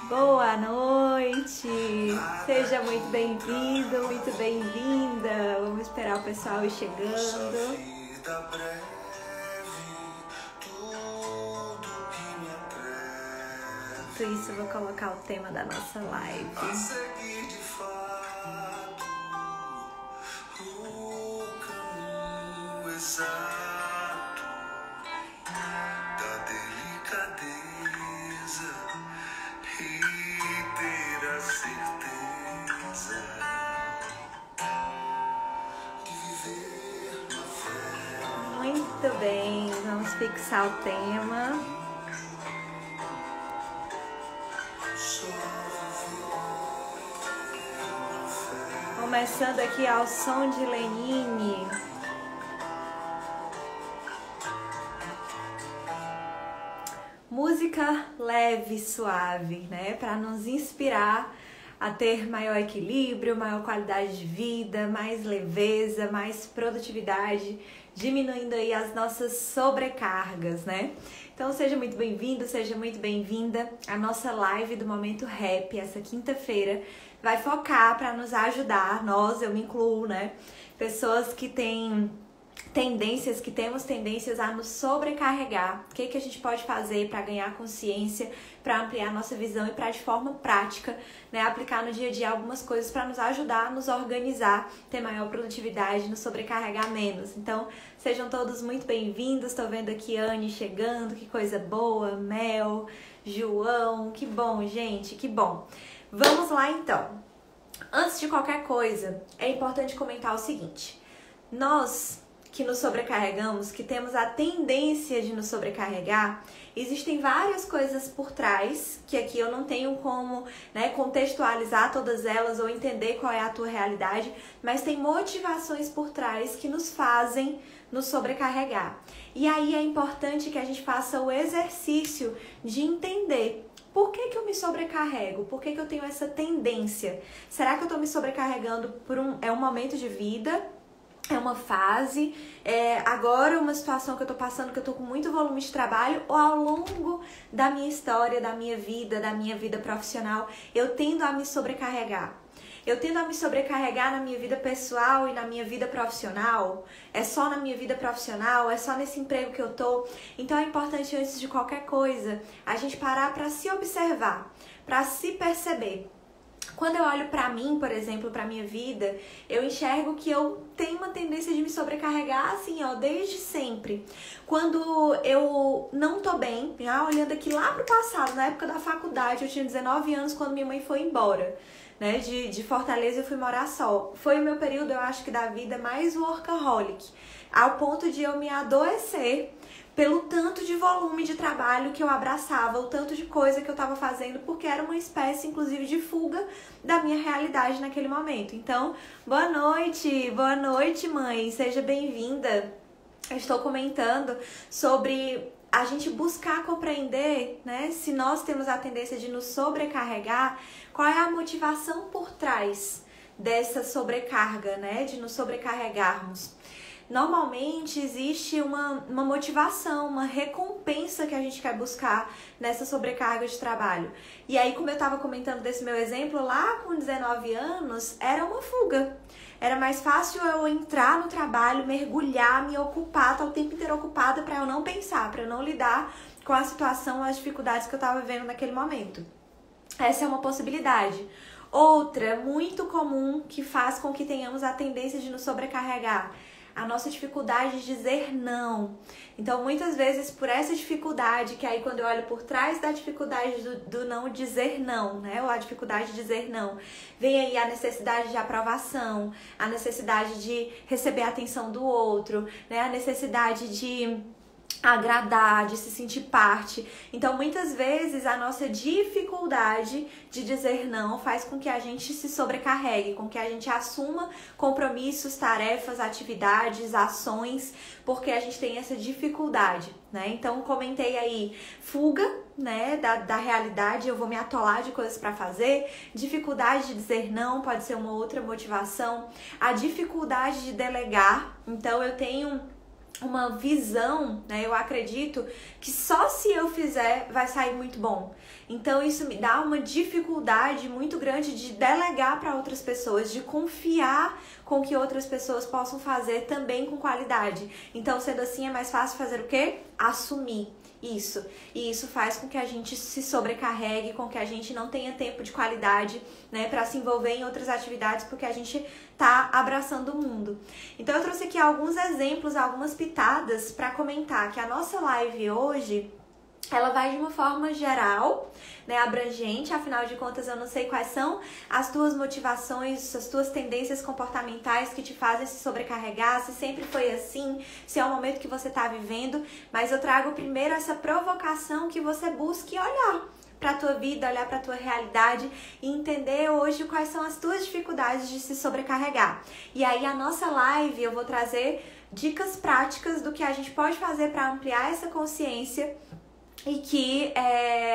Boa noite! Seja muito bem-vindo, muito bem-vinda. Vamos esperar o pessoal ir chegando. Enquanto isso, eu vou colocar o tema da nossa live. Muito bem, vamos fixar o tema. Começando aqui ao som de Lenine. Música leve e suave, né? Para nos inspirar a ter maior equilíbrio, maior qualidade de vida, mais leveza, mais produtividade, diminuindo aí as nossas sobrecargas, né? Então seja muito bem-vindo, seja muito bem-vinda. A nossa live do Momento Rap, essa quinta-feira, vai focar para nos ajudar, eu me incluo, né? Pessoas que temos tendências a nos sobrecarregar. O que a gente pode fazer para ganhar consciência, para ampliar nossa visão e para de forma prática, né, aplicar no dia a dia algumas coisas para nos ajudar a nos organizar, ter maior produtividade, nos sobrecarregar menos. Então, sejam todos muito bem-vindos. Estou vendo aqui Anne chegando, que coisa boa, Mel, João, que bom, gente, que bom. Vamos lá então. Antes de qualquer coisa, é importante comentar o seguinte: nós que nos sobrecarregamos, que temos a tendência de nos sobrecarregar, existem várias coisas por trás, que aqui eu não tenho como, né, contextualizar todas elas ou entender qual é a tua realidade, mas tem motivações por trás que nos fazem nos sobrecarregar. E aí é importante que a gente faça o exercício de entender por que eu me sobrecarrego, por que eu tenho essa tendência. Será que eu estou me sobrecarregando por um momento de vida? É uma fase, agora uma situação que eu tô passando, que eu tô com muito volume de trabalho, ou ao longo da minha história, da minha vida profissional, eu tendo a me sobrecarregar. Eu tendo a me sobrecarregar na minha vida pessoal e na minha vida profissional? É só na minha vida profissional? É só nesse emprego que eu tô? Então é importante, antes de qualquer coisa, a gente parar para se observar, para se perceber. Quando eu olho pra mim, por exemplo, pra minha vida, eu enxergo que eu tenho uma tendência de me sobrecarregar assim, desde sempre. Quando eu não tô bem, já olhando aqui lá pro passado, na época da faculdade, eu tinha 19 anos quando minha mãe foi embora, né? De Fortaleza eu fui morar só. Foi o meu período, eu acho que da vida mais workaholic, ao ponto de eu me adoecer pelo tanto de volume de trabalho que eu abraçava, o tanto de coisa que eu estava fazendo, porque era uma espécie, inclusive, de fuga da minha realidade naquele momento. Então, boa noite, mãe, seja bem-vinda. Eu estou comentando sobre a gente buscar compreender, né, se nós temos a tendência de nos sobrecarregar, qual é a motivação por trás dessa sobrecarga, né, de nos sobrecarregarmos. Normalmente existe uma motivação, uma recompensa que a gente quer buscar nessa sobrecarga de trabalho. E aí, como eu estava comentando desse meu exemplo, lá com 19 anos, era uma fuga. Era mais fácil eu entrar no trabalho, mergulhar, me ocupar, estar o tempo inteiro ocupada para eu não pensar, para eu não lidar com a situação, as dificuldades que eu estava vivendo naquele momento. Essa é uma possibilidade. Outra, muito comum, que faz com que tenhamos a tendência de nos sobrecarregar, a nossa dificuldade de dizer não. Então, muitas vezes, por essa dificuldade, que aí quando eu olho por trás da dificuldade do não dizer não, né? Ou a dificuldade de dizer não, vem aí a necessidade de aprovação, a necessidade de receber a atenção do outro, né? A necessidade de agradar, de se sentir parte. Então, muitas vezes, a nossa dificuldade de dizer não faz com que a gente se sobrecarregue, com que a gente assuma compromissos, tarefas, atividades, ações, porque a gente tem essa dificuldade, né? Então, comentei aí, fuga, né, da realidade, eu vou me atolar de coisas para fazer, dificuldade de dizer não pode ser uma outra motivação, a dificuldade de delegar. Então, eu tenho uma visão, né? Eu acredito que só se eu fizer vai sair muito bom. Então isso me dá uma dificuldade muito grande de delegar para outras pessoas, de confiar com que outras pessoas possam fazer também com qualidade. Então, sendo assim, é mais fácil fazer o quê? Assumir isso. E isso faz com que a gente se sobrecarregue, com que a gente não tenha tempo de qualidade, né, para se envolver em outras atividades, porque a gente tá abraçando o mundo. Então eu trouxe aqui alguns exemplos, algumas pitadas para comentar que a nossa live hoje, ela vai de uma forma geral, né, abrangente, afinal de contas eu não sei quais são as tuas motivações, as tuas tendências comportamentais que te fazem se sobrecarregar, se sempre foi assim, se é o momento que você está vivendo, mas eu trago primeiro essa provocação que você busque olhar para a tua vida, olhar para a tua realidade e entender hoje quais são as tuas dificuldades de se sobrecarregar. E aí a nossa live eu vou trazer dicas práticas do que a gente pode fazer para ampliar essa consciência e que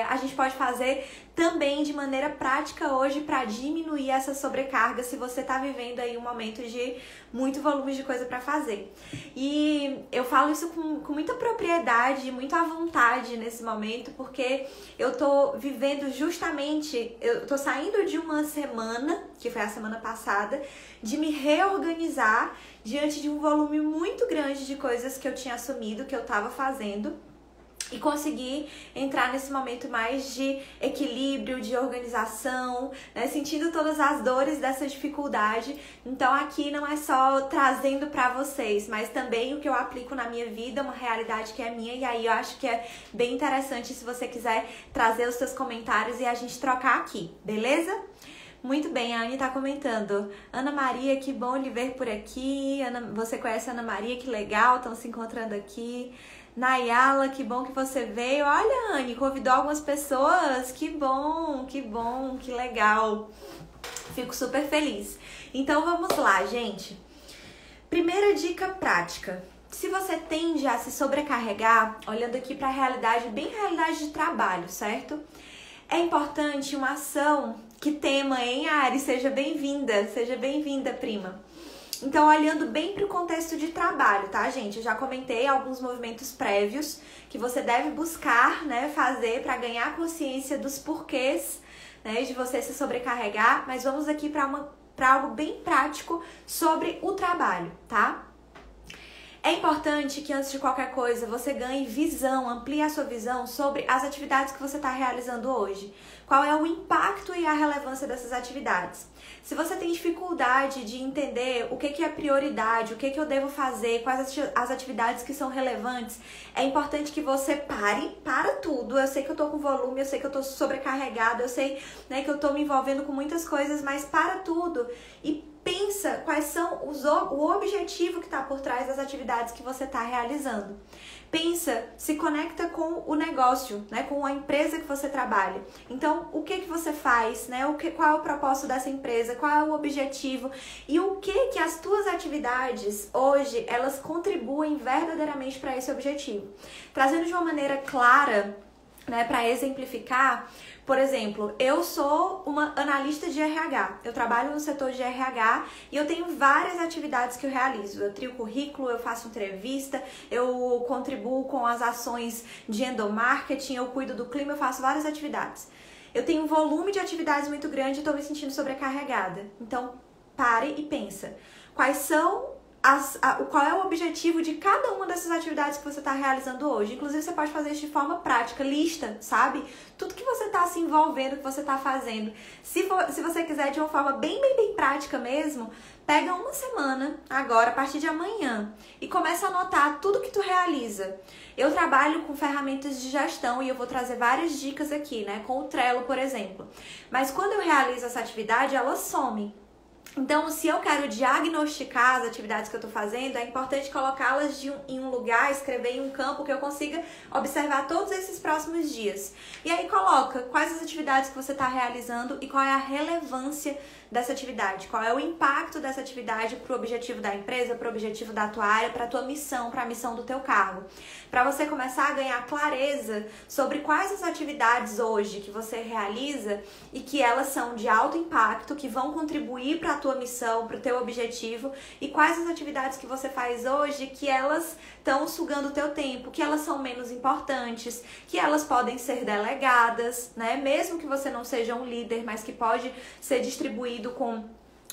a gente pode fazer também de maneira prática hoje para diminuir essa sobrecarga se você está vivendo aí um momento de muito volume de coisa para fazer. E eu falo isso com muita propriedade, muito à vontade nesse momento, porque eu tô vivendo justamente, eu tô saindo de uma semana, que foi a semana passada, de me reorganizar diante de um volume muito grande de coisas que eu tinha assumido, que eu tava fazendo, e conseguir entrar nesse momento mais de equilíbrio, de organização, né? Sentindo todas as dores dessa dificuldade. Então aqui não é só trazendo para vocês, mas também o que eu aplico na minha vida, uma realidade que é minha, e aí eu acho que é bem interessante se você quiser trazer os seus comentários e a gente trocar aqui, beleza? Muito bem, a Anne tá comentando. Ana Maria, que bom lhe ver por aqui. Você conhece a Ana Maria, que legal, estão se encontrando aqui. Nayala, que bom que você veio. Olha, Anne, convidou algumas pessoas. Que bom, que legal. Fico super feliz. Então vamos lá, gente. Primeira dica prática. Se você tende a se sobrecarregar, olhando aqui para a realidade, bem realidade de trabalho, certo? É importante uma ação que tema, hein, Ari? Seja bem-vinda, prima. Então, olhando bem para o contexto de trabalho, tá, gente? Eu já comentei alguns movimentos prévios que você deve buscar, né, fazer para ganhar consciência dos porquês, né, de você se sobrecarregar, mas vamos aqui para algo bem prático sobre o trabalho, tá? É importante que antes de qualquer coisa você ganhe visão, amplie a sua visão sobre as atividades que você está realizando hoje. Qual é o impacto e a relevância dessas atividades? Se você tem dificuldade de entender o que é prioridade, o que eu devo fazer, quais as atividades que são relevantes, é importante que você para tudo. Eu sei que eu tô com volume, eu sei que eu tô sobrecarregada, eu sei, né, que eu tô me envolvendo com muitas coisas, mas para tudo e pensa quais são o objetivo que está por trás das atividades que você está realizando. Pensa, se conecta com o negócio, né, com a empresa que você trabalha. Então, o que você faz, né, qual é o propósito dessa empresa, qual é o objetivo e o que as tuas atividades hoje, elas contribuem verdadeiramente para esse objetivo. Trazendo de uma maneira clara, né, para exemplificar, por exemplo, eu sou uma analista de RH, eu trabalho no setor de RH e eu tenho várias atividades que eu realizo. Eu trio currículo, eu faço entrevista, eu contribuo com as ações de endomarketing, eu cuido do clima, eu faço várias atividades. Eu tenho um volume de atividades muito grande e estou me sentindo sobrecarregada. Então, pare e pensa. Qual é o objetivo de cada uma dessas atividades que você está realizando hoje? Inclusive, você pode fazer isso de forma prática, lista, sabe? Tudo que você está se envolvendo, que você está fazendo. Se você quiser de uma forma bem prática mesmo, pega uma semana, agora, a partir de amanhã, e começa a anotar tudo que tu realiza. Eu trabalho com ferramentas de gestão e eu vou trazer várias dicas aqui, né? Com o Trello, por exemplo. Mas quando eu realizo essa atividade, ela some. Então, se eu quero diagnosticar as atividades que eu estou fazendo, é importante colocá-las em um lugar, escrever em um campo que eu consiga observar todos esses próximos dias. E aí coloca quais as atividades que você está realizando e qual é a relevância dessa atividade, qual é o impacto dessa atividade para o objetivo da empresa, para o objetivo da tua área, para a tua missão, para a missão do teu cargo. Para você começar a ganhar clareza sobre quais as atividades hoje que você realiza e que elas são de alto impacto, que vão contribuir para a tua missão, para o teu objetivo e quais as atividades que você faz hoje que elas estão sugando o teu tempo, que elas são menos importantes, que elas podem ser delegadas, né? Mesmo que você não seja um líder, mas que pode ser distribuído com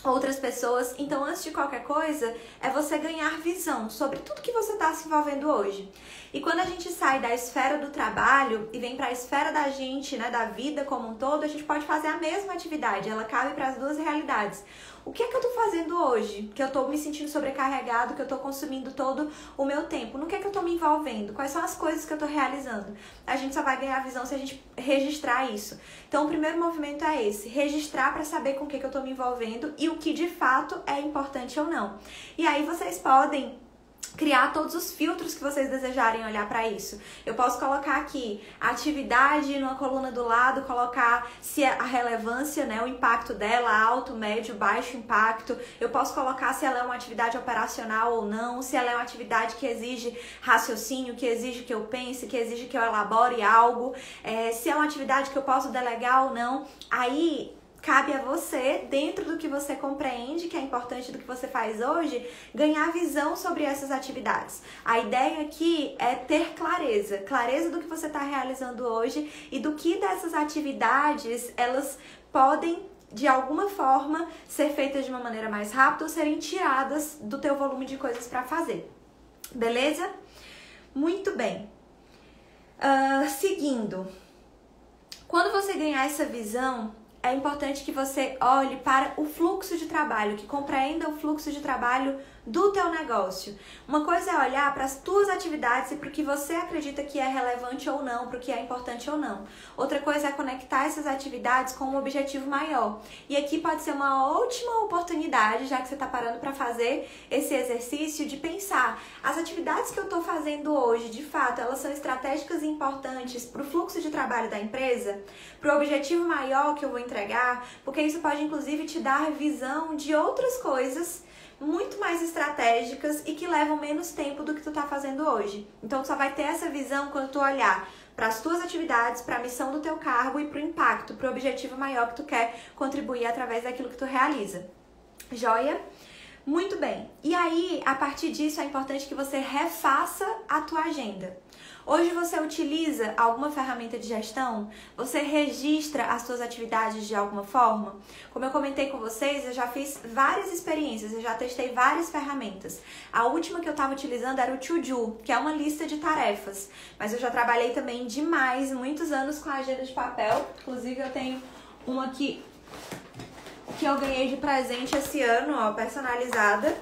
outras pessoas. Então, antes de qualquer coisa, é você ganhar visão sobre tudo que você está se envolvendo hoje. E quando a gente sai da esfera do trabalho e vem para a esfera da gente, né, da vida como um todo, a gente pode fazer a mesma atividade, ela cabe para as duas realidades. O que é que eu tô fazendo hoje? Que eu tô me sentindo sobrecarregado, que eu tô consumindo todo o meu tempo? No que é que eu tô me envolvendo? Quais são as coisas que eu tô realizando? A gente só vai ganhar visão se a gente registrar isso. Então, o primeiro movimento é esse, registrar para saber com o que eu tô me envolvendo e o que de fato é importante ou não. E aí vocês podem criar todos os filtros que vocês desejarem olhar para isso. Eu posso colocar aqui a atividade numa coluna do lado, colocar se a relevância, né, o impacto dela, alto, médio, baixo impacto. Eu posso colocar se ela é uma atividade operacional ou não, se ela é uma atividade que exige raciocínio, que exige que eu pense, que exige que eu elabore algo, se é uma atividade que eu posso delegar ou não. Aí cabe a você, dentro do que você compreende, que é importante do que você faz hoje, ganhar visão sobre essas atividades. A ideia aqui é ter clareza do que você está realizando hoje e do que dessas atividades elas podem, de alguma forma, ser feitas de uma maneira mais rápida ou serem tiradas do teu volume de coisas para fazer. Beleza? Muito bem. Seguindo. Quando você ganhar essa visão, é importante que você olhe para o fluxo de trabalho, que compreenda o fluxo de trabalho do teu negócio. Uma coisa é olhar para as tuas atividades e para o que você acredita que é relevante ou não, para o que é importante ou não. Outra coisa é conectar essas atividades com um objetivo maior. E aqui pode ser uma ótima oportunidade, já que você está parando para fazer esse exercício, de pensar: as atividades que eu estou fazendo hoje, de fato, elas são estratégicas e importantes para o fluxo de trabalho da empresa, para o objetivo maior que eu vou entregar, porque isso pode inclusive te dar visão de outras coisas muito mais estratégicas e que levam menos tempo do que tu tá fazendo hoje. Então, tu só vai ter essa visão quando tu olhar para as tuas atividades, para a missão do teu cargo e para o impacto, para o objetivo maior que tu quer contribuir através daquilo que tu realiza. Joia? Muito bem. E aí, a partir disso, é importante que você refaça a tua agenda. Hoje você utiliza alguma ferramenta de gestão? Você registra as suas atividades de alguma forma? Como eu comentei com vocês, eu já fiz várias experiências, eu já testei várias ferramentas. A última que eu estava utilizando era o To-Do, que é uma lista de tarefas. Mas eu já trabalhei também demais, muitos anos com a agenda de papel. Inclusive eu tenho uma aqui que eu ganhei de presente esse ano, ó, personalizada.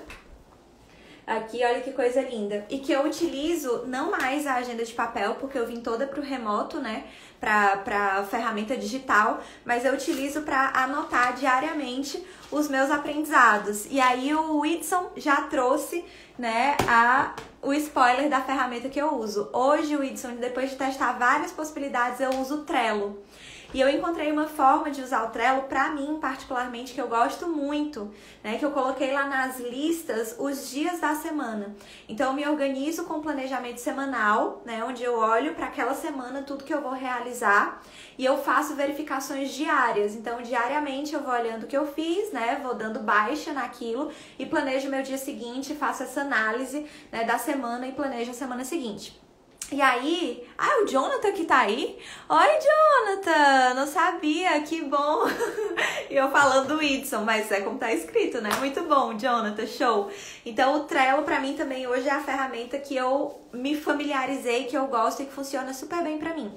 Aqui, olha que coisa linda. E que eu utilizo não mais a agenda de papel, porque eu vim toda pro remoto, né? Pra ferramenta digital, mas eu utilizo para anotar diariamente os meus aprendizados. E aí o Whitson já trouxe, né, o spoiler da ferramenta que eu uso. Hoje o Whitson, depois de testar várias possibilidades, eu uso o Trello. E eu encontrei uma forma de usar o Trello, pra mim, particularmente, que eu gosto muito, né? Que eu coloquei lá nas listas os dias da semana. Então, eu me organizo com planejamento semanal, né? Onde eu olho para aquela semana tudo que eu vou realizar e eu faço verificações diárias. Então, diariamente eu vou olhando o que eu fiz, né? Vou dando baixa naquilo e planejo o meu dia seguinte, faço essa análise, né, da semana e planejo a semana seguinte. E aí, o Jonathan que tá aí. Oi, Jonathan, não sabia, que bom. E eu falando do Whitson, mas é como tá escrito, né? Muito bom, Jonathan, show. Então, o Trello pra mim também hoje é a ferramenta que eu me familiarizei, que eu gosto e que funciona super bem pra mim.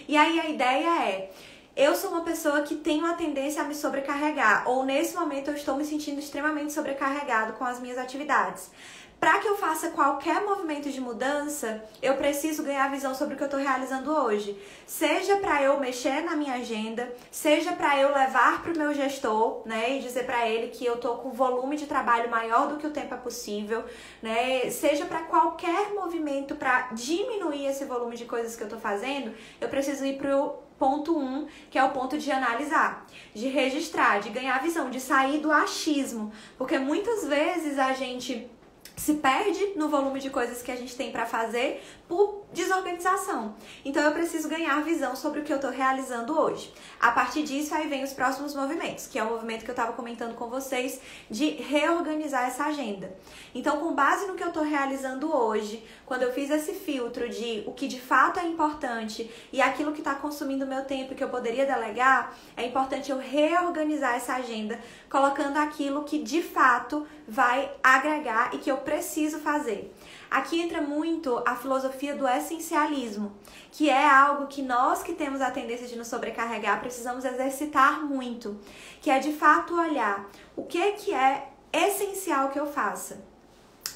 E aí, a ideia é: eu sou uma pessoa que tem uma tendência a me sobrecarregar, ou nesse momento eu estou me sentindo extremamente sobrecarregado com as minhas atividades. Para que eu faça qualquer movimento de mudança, eu preciso ganhar visão sobre o que eu estou realizando hoje. Seja para eu mexer na minha agenda, seja para eu levar para o meu gestor, né, e dizer para ele que eu estou com volume de trabalho maior do que o tempo é possível, né, seja para qualquer movimento para diminuir esse volume de coisas que eu estou fazendo, eu preciso ir para o ponto 1, que é o ponto de analisar, de registrar, de ganhar visão, de sair do achismo, porque muitas vezes a gente se perde no volume de coisas que a gente tem para fazer por desorganização. Então eu preciso ganhar visão sobre o que eu tô realizando hoje. A partir disso, aí vem os próximos movimentos, que é o movimento que eu tava comentando com vocês, de reorganizar essa agenda. Então, com base no que eu tô realizando hoje, quando eu fiz esse filtro de o que de fato é importante e aquilo que tá consumindo meu tempo e que eu poderia delegar, é importante eu reorganizar essa agenda, colocando aquilo que de fato vai agregar e que eu preciso fazer. Aqui entra muito a filosofia do essencialismo, que é algo que nós que temos a tendência de nos sobrecarregar precisamos exercitar muito, que é de fato olhar o que é essencial que eu faça.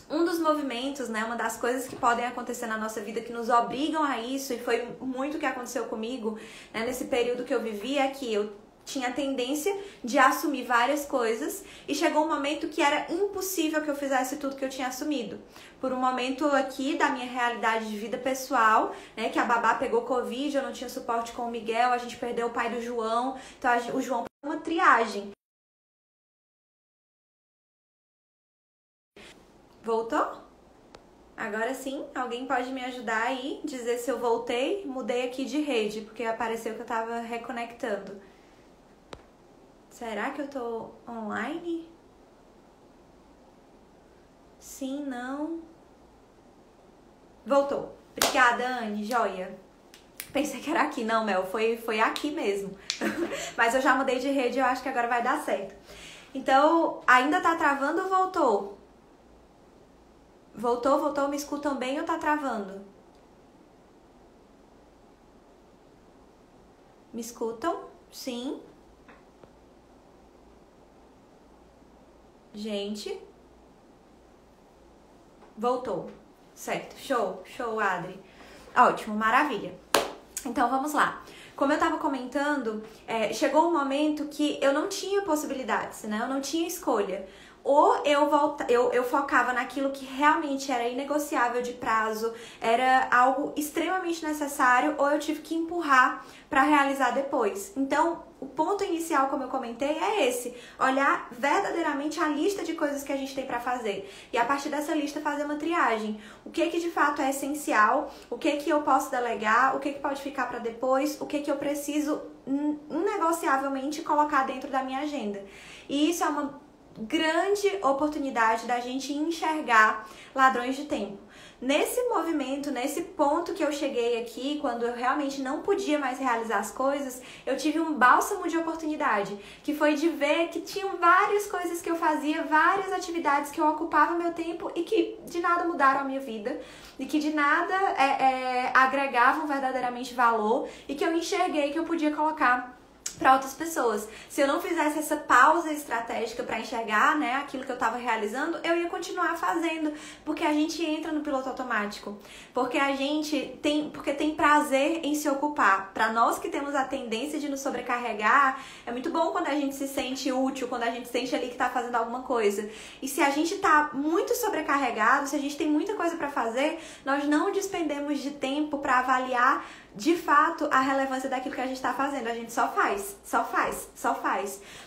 Um dos movimentos, né, uma das coisas que podem acontecer na nossa vida que nos obrigam a isso, e foi muito o que aconteceu comigo, né, nesse período que eu vivi, é que eu tinha a tendência de assumir várias coisas e chegou um momento que era impossível que eu fizesse tudo que eu tinha assumido. Por um momento aqui da minha realidade de vida pessoal, né, que a babá pegou Covid, eu não tinha suporte com o Miguel, a gente perdeu o pai do João, então o João fez uma triagem. Voltou? Agora sim, alguém pode me ajudar aí, dizer se eu voltei? Mudei aqui de rede, porque apareceu que eu tava reconectando. Será que eu tô online? Sim, não. Voltou. Obrigada, Anne. Joia. Pensei que era aqui. Não, Mel, foi aqui mesmo. Mas eu já mudei de rede e eu acho que agora vai dar certo. Então, ainda tá travando ou voltou? Voltou? Me escutam bem ou tá travando? Me escutam? Sim. Gente, voltou. Certo, show, Adri. Ótimo, maravilha. Então, vamos lá. Como eu tava comentando, chegou um momento que eu não tinha possibilidades, né? Eu não tinha escolha. Ou eu focava naquilo que realmente era inegociável de prazo, era algo extremamente necessário, ou eu tive que empurrar para realizar depois. Então, o ponto inicial, como eu comentei, é esse: olhar verdadeiramente a lista de coisas que a gente tem para fazer e a partir dessa lista fazer uma triagem. O que de fato é essencial, o que eu posso delegar, o que pode ficar para depois, o que eu preciso inegociavelmente colocar dentro da minha agenda. E isso é uma grande oportunidade da gente enxergar ladrões de tempo. Nesse movimento, nesse ponto que eu cheguei aqui, quando eu realmente não podia mais realizar as coisas, eu tive um bálsamo de oportunidade, que foi de ver que tinham várias coisas que eu fazia, várias atividades que eu ocupava meu tempo e que de nada mudaram a minha vida, e que de nada agregavam verdadeiramente valor, e que eu enxerguei que eu podia colocar para outras pessoas. Se eu não fizesse essa pausa estratégica para enxergar, né, aquilo que eu estava realizando, eu ia continuar fazendo, porque a gente entra no piloto automático, porque tem prazer em se ocupar. Para nós que temos a tendência de nos sobrecarregar, é muito bom quando a gente se sente útil, quando a gente sente ali que está fazendo alguma coisa. E se a gente está muito sobrecarregado, se a gente tem muita coisa para fazer, nós não despendemos de tempo para avaliar de fato a relevância daquilo que a gente está fazendo. A gente só faz.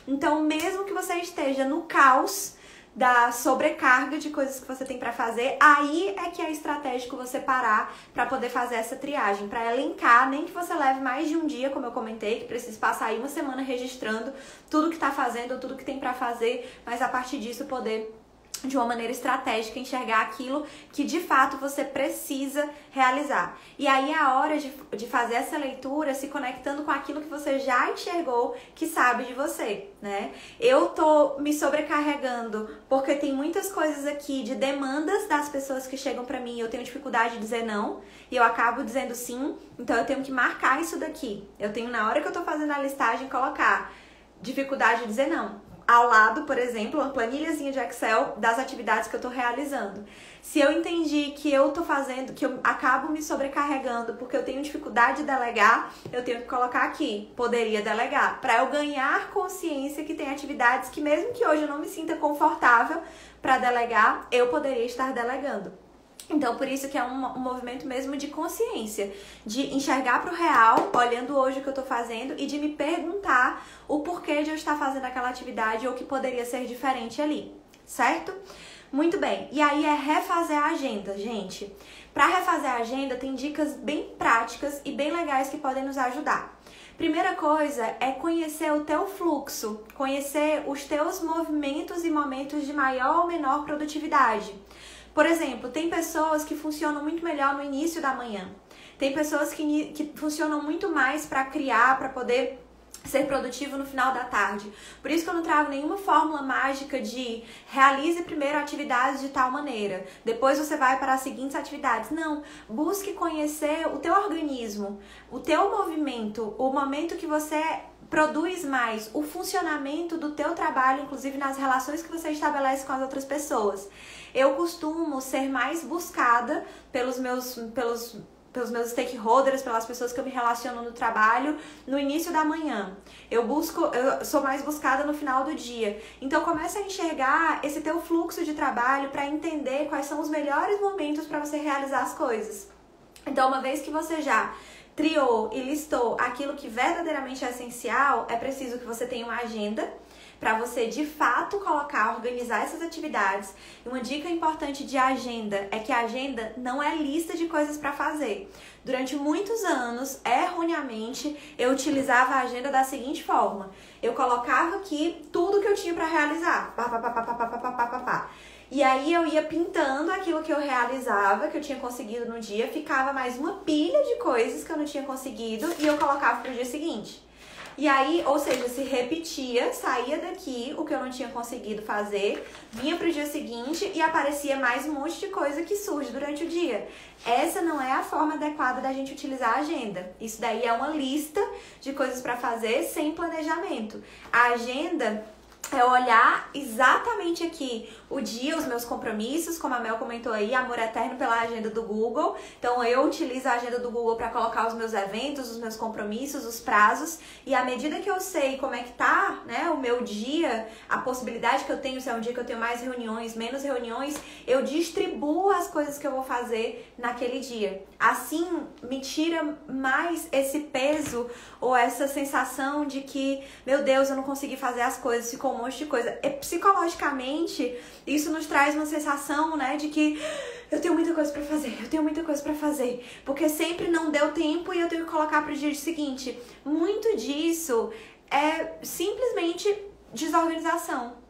Então, mesmo que você esteja no caos da sobrecarga de coisas que você tem para fazer, aí é que é estratégico você parar para poder fazer essa triagem, para elencar, nem que você leve mais de um dia, como eu comentei, que precisa passar aí uma semana registrando tudo que está fazendo, tudo que tem para fazer, mas a partir disso poder, de uma maneira estratégica, enxergar aquilo que de fato você precisa realizar. E aí é a hora de fazer essa leitura se conectando com aquilo que você já enxergou, que sabe de você, né? Eu tô me sobrecarregando porque tem muitas coisas aqui de demandas das pessoas que chegam pra mim, eu tenho dificuldade de dizer não, e eu acabo dizendo sim, então eu tenho que marcar isso daqui. Eu tenho, na hora que eu tô fazendo a listagem, colocar dificuldade de dizer não ao lado, por exemplo, uma planilhazinha de Excel das atividades que eu tô realizando. Se eu entendi que eu tô fazendo, que eu acabo me sobrecarregando porque eu tenho dificuldade de delegar, eu tenho que colocar aqui, poderia delegar, para eu ganhar consciência que tem atividades que mesmo que hoje eu não me sinta confortável para delegar, eu poderia estar delegando. Então, por isso que é um movimento mesmo de consciência, de enxergar para o real, olhando hoje o que eu estou fazendo e de me perguntar o porquê de eu estar fazendo aquela atividade ou o que poderia ser diferente ali, certo? Muito bem, e aí é refazer a agenda, gente. Para refazer a agenda tem dicas bem práticas e bem legais que podem nos ajudar. Primeira coisa é conhecer o teu fluxo, conhecer os teus movimentos e momentos de maior ou menor produtividade. Por exemplo, tem pessoas que funcionam muito melhor no início da manhã. Tem pessoas que funcionam muito mais para criar, para poder ser produtivo no final da tarde. Por isso que eu não trago nenhuma fórmula mágica de realize primeiro atividades de tal maneira, depois você vai para as seguintes atividades. Não, busque conhecer o teu organismo, o teu movimento, o momento que você produz mais, o funcionamento do teu trabalho, inclusive nas relações que você estabelece com as outras pessoas. Eu costumo ser mais buscada pelos meus stakeholders, pelas pessoas que eu me relaciono no trabalho, no início da manhã. Eu sou mais buscada no final do dia. Então começa a enxergar esse teu fluxo de trabalho para entender quais são os melhores momentos para você realizar as coisas. Então, uma vez que você já triou e listou aquilo que verdadeiramente é essencial, é preciso que você tenha uma agenda para você de fato organizar essas atividades. E uma dica importante de agenda é que a agenda não é lista de coisas para fazer. Durante muitos anos, erroneamente, eu utilizava a agenda da seguinte forma: eu colocava aqui tudo que eu tinha para realizar. E aí eu ia pintando aquilo que eu realizava, que eu tinha conseguido no dia, ficava mais uma pilha de coisas que eu não tinha conseguido e eu colocava para o dia seguinte. E aí, ou seja, se repetia, saía daqui o que eu não tinha conseguido fazer, vinha pro dia seguinte e aparecia mais um monte de coisa que surge durante o dia. Essa não é a forma adequada da gente utilizar a agenda. Isso daí é uma lista de coisas para fazer sem planejamento. A agenda é olhar exatamente aqui o dia, os meus compromissos, como a Mel comentou aí, amor eterno pela agenda do Google. Então eu utilizo a agenda do Google para colocar os meus eventos, os meus compromissos, os prazos, e à medida que eu sei como é que tá, né, o meu dia, a possibilidade que eu tenho, se é um dia que eu tenho mais reuniões, menos reuniões, eu distribuo as coisas que eu vou fazer naquele dia. Assim me tira mais esse peso ou essa sensação de que, meu Deus, eu não consegui fazer as coisas, ficou um monte de coisa. E psicologicamente, isso nos traz uma sensação, né, de que eu tenho muita coisa pra fazer, porque sempre não deu tempo e eu tenho que colocar pro dia seguinte. Muito disso é simplesmente desorganização.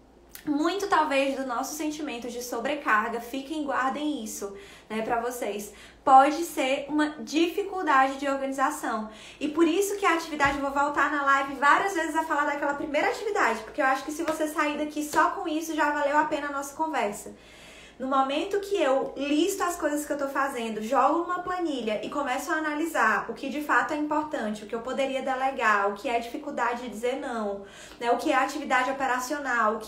Muito talvez do nosso sentimento de sobrecarga, guardem isso, né, pra vocês, pode ser uma dificuldade de organização. E por isso que a atividade, eu vou voltar na live várias vezes a falar daquela primeira atividade, porque eu acho que se você sair daqui só com isso, já valeu a pena a nossa conversa. No momento que eu listo as coisas que eu tô fazendo, jogo numa planilha e começo a analisar o que de fato é importante, o que eu poderia delegar, o que é dificuldade de dizer não, né, o que é atividade operacional, o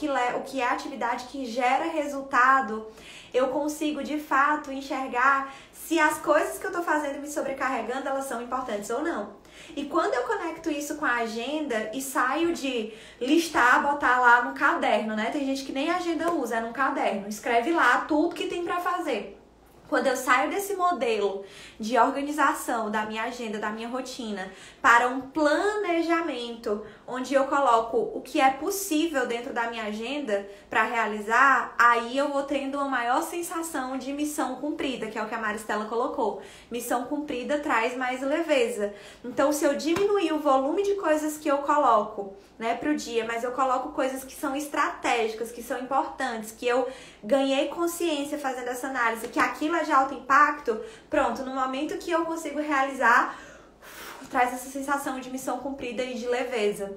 que é atividade que gera resultado, eu consigo de fato enxergar se as coisas que eu tô fazendo me sobrecarregando, elas são importantes ou não. E quando eu conecto isso com a agenda e saio de listar, botar lá no caderno, né? Tem gente que nem agenda usa, é num caderno. Escreve lá tudo que tem pra fazer. Quando eu saio desse modelo de organização da minha agenda, da minha rotina, para um planejamento, onde eu coloco o que é possível dentro da minha agenda para realizar, aí eu vou tendo uma maior sensação de missão cumprida, que é o que a Maristela colocou. Missão cumprida traz mais leveza. Então, se eu diminuir o volume de coisas que eu coloco, né, pro dia, mas eu coloco coisas que são estratégicas, que são importantes, que eu ganhei consciência fazendo essa análise, que aquilo é de alto impacto, pronto, no momento que eu consigo realizar, traz essa sensação de missão cumprida e de leveza,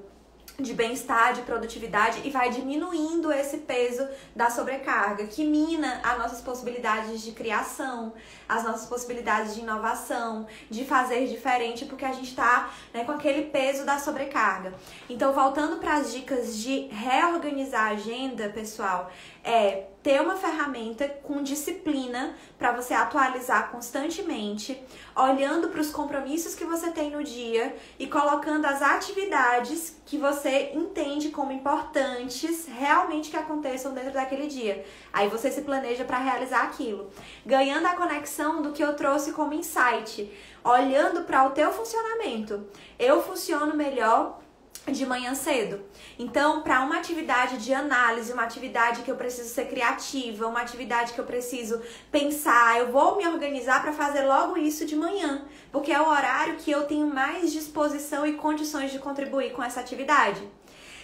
de bem-estar, de produtividade, e vai diminuindo esse peso da sobrecarga, que mina as nossas possibilidades de criação, as nossas possibilidades de inovação, de fazer diferente, porque a gente tá, né, com aquele peso da sobrecarga. Então, voltando para as dicas de reorganizar a agenda, pessoal, é ter uma ferramenta com disciplina para você atualizar constantemente, olhando para os compromissos que você tem no dia e colocando as atividades que você entende como importantes realmente que aconteçam dentro daquele dia. Aí você se planeja para realizar aquilo. Ganhando a conexão do que eu trouxe como insight, olhando para o teu funcionamento. Eu funciono melhor de manhã cedo. Então, para uma atividade de análise, uma atividade que eu preciso ser criativa, uma atividade que eu preciso pensar, eu vou me organizar para fazer logo isso de manhã, porque é o horário que eu tenho mais disposição e condições de contribuir com essa atividade.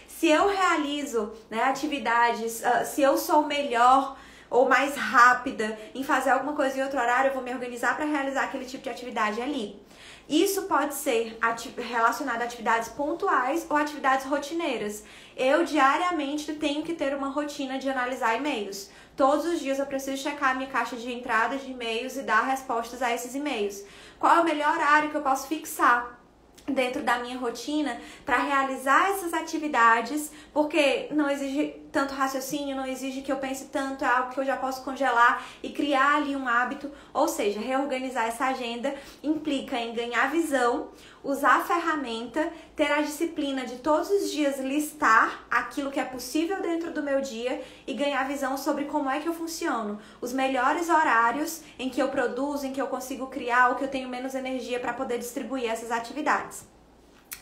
Se eu realizo, né, atividades, se eu sou melhor ou mais rápida em fazer alguma coisa em outro horário, eu vou me organizar para realizar aquele tipo de atividade ali. Isso pode ser relacionado a atividades pontuais ou atividades rotineiras. Eu diariamente tenho que ter uma rotina de analisar e-mails. Todos os dias eu preciso checar a minha caixa de entrada de e-mails e dar respostas a esses e-mails. Qual é o melhor horário que eu posso fixar dentro da minha rotina para realizar essas atividades, porque não exige tanto raciocínio, não exige que eu pense tanto, é algo que eu já posso congelar e criar ali um hábito. Ou seja, reorganizar essa agenda implica em ganhar visão, usar a ferramenta, ter a disciplina de todos os dias listar aquilo que é possível dentro do meu dia e ganhar visão sobre como é que eu funciono, os melhores horários em que eu produzo, em que eu consigo criar ou que eu tenho menos energia para poder distribuir essas atividades.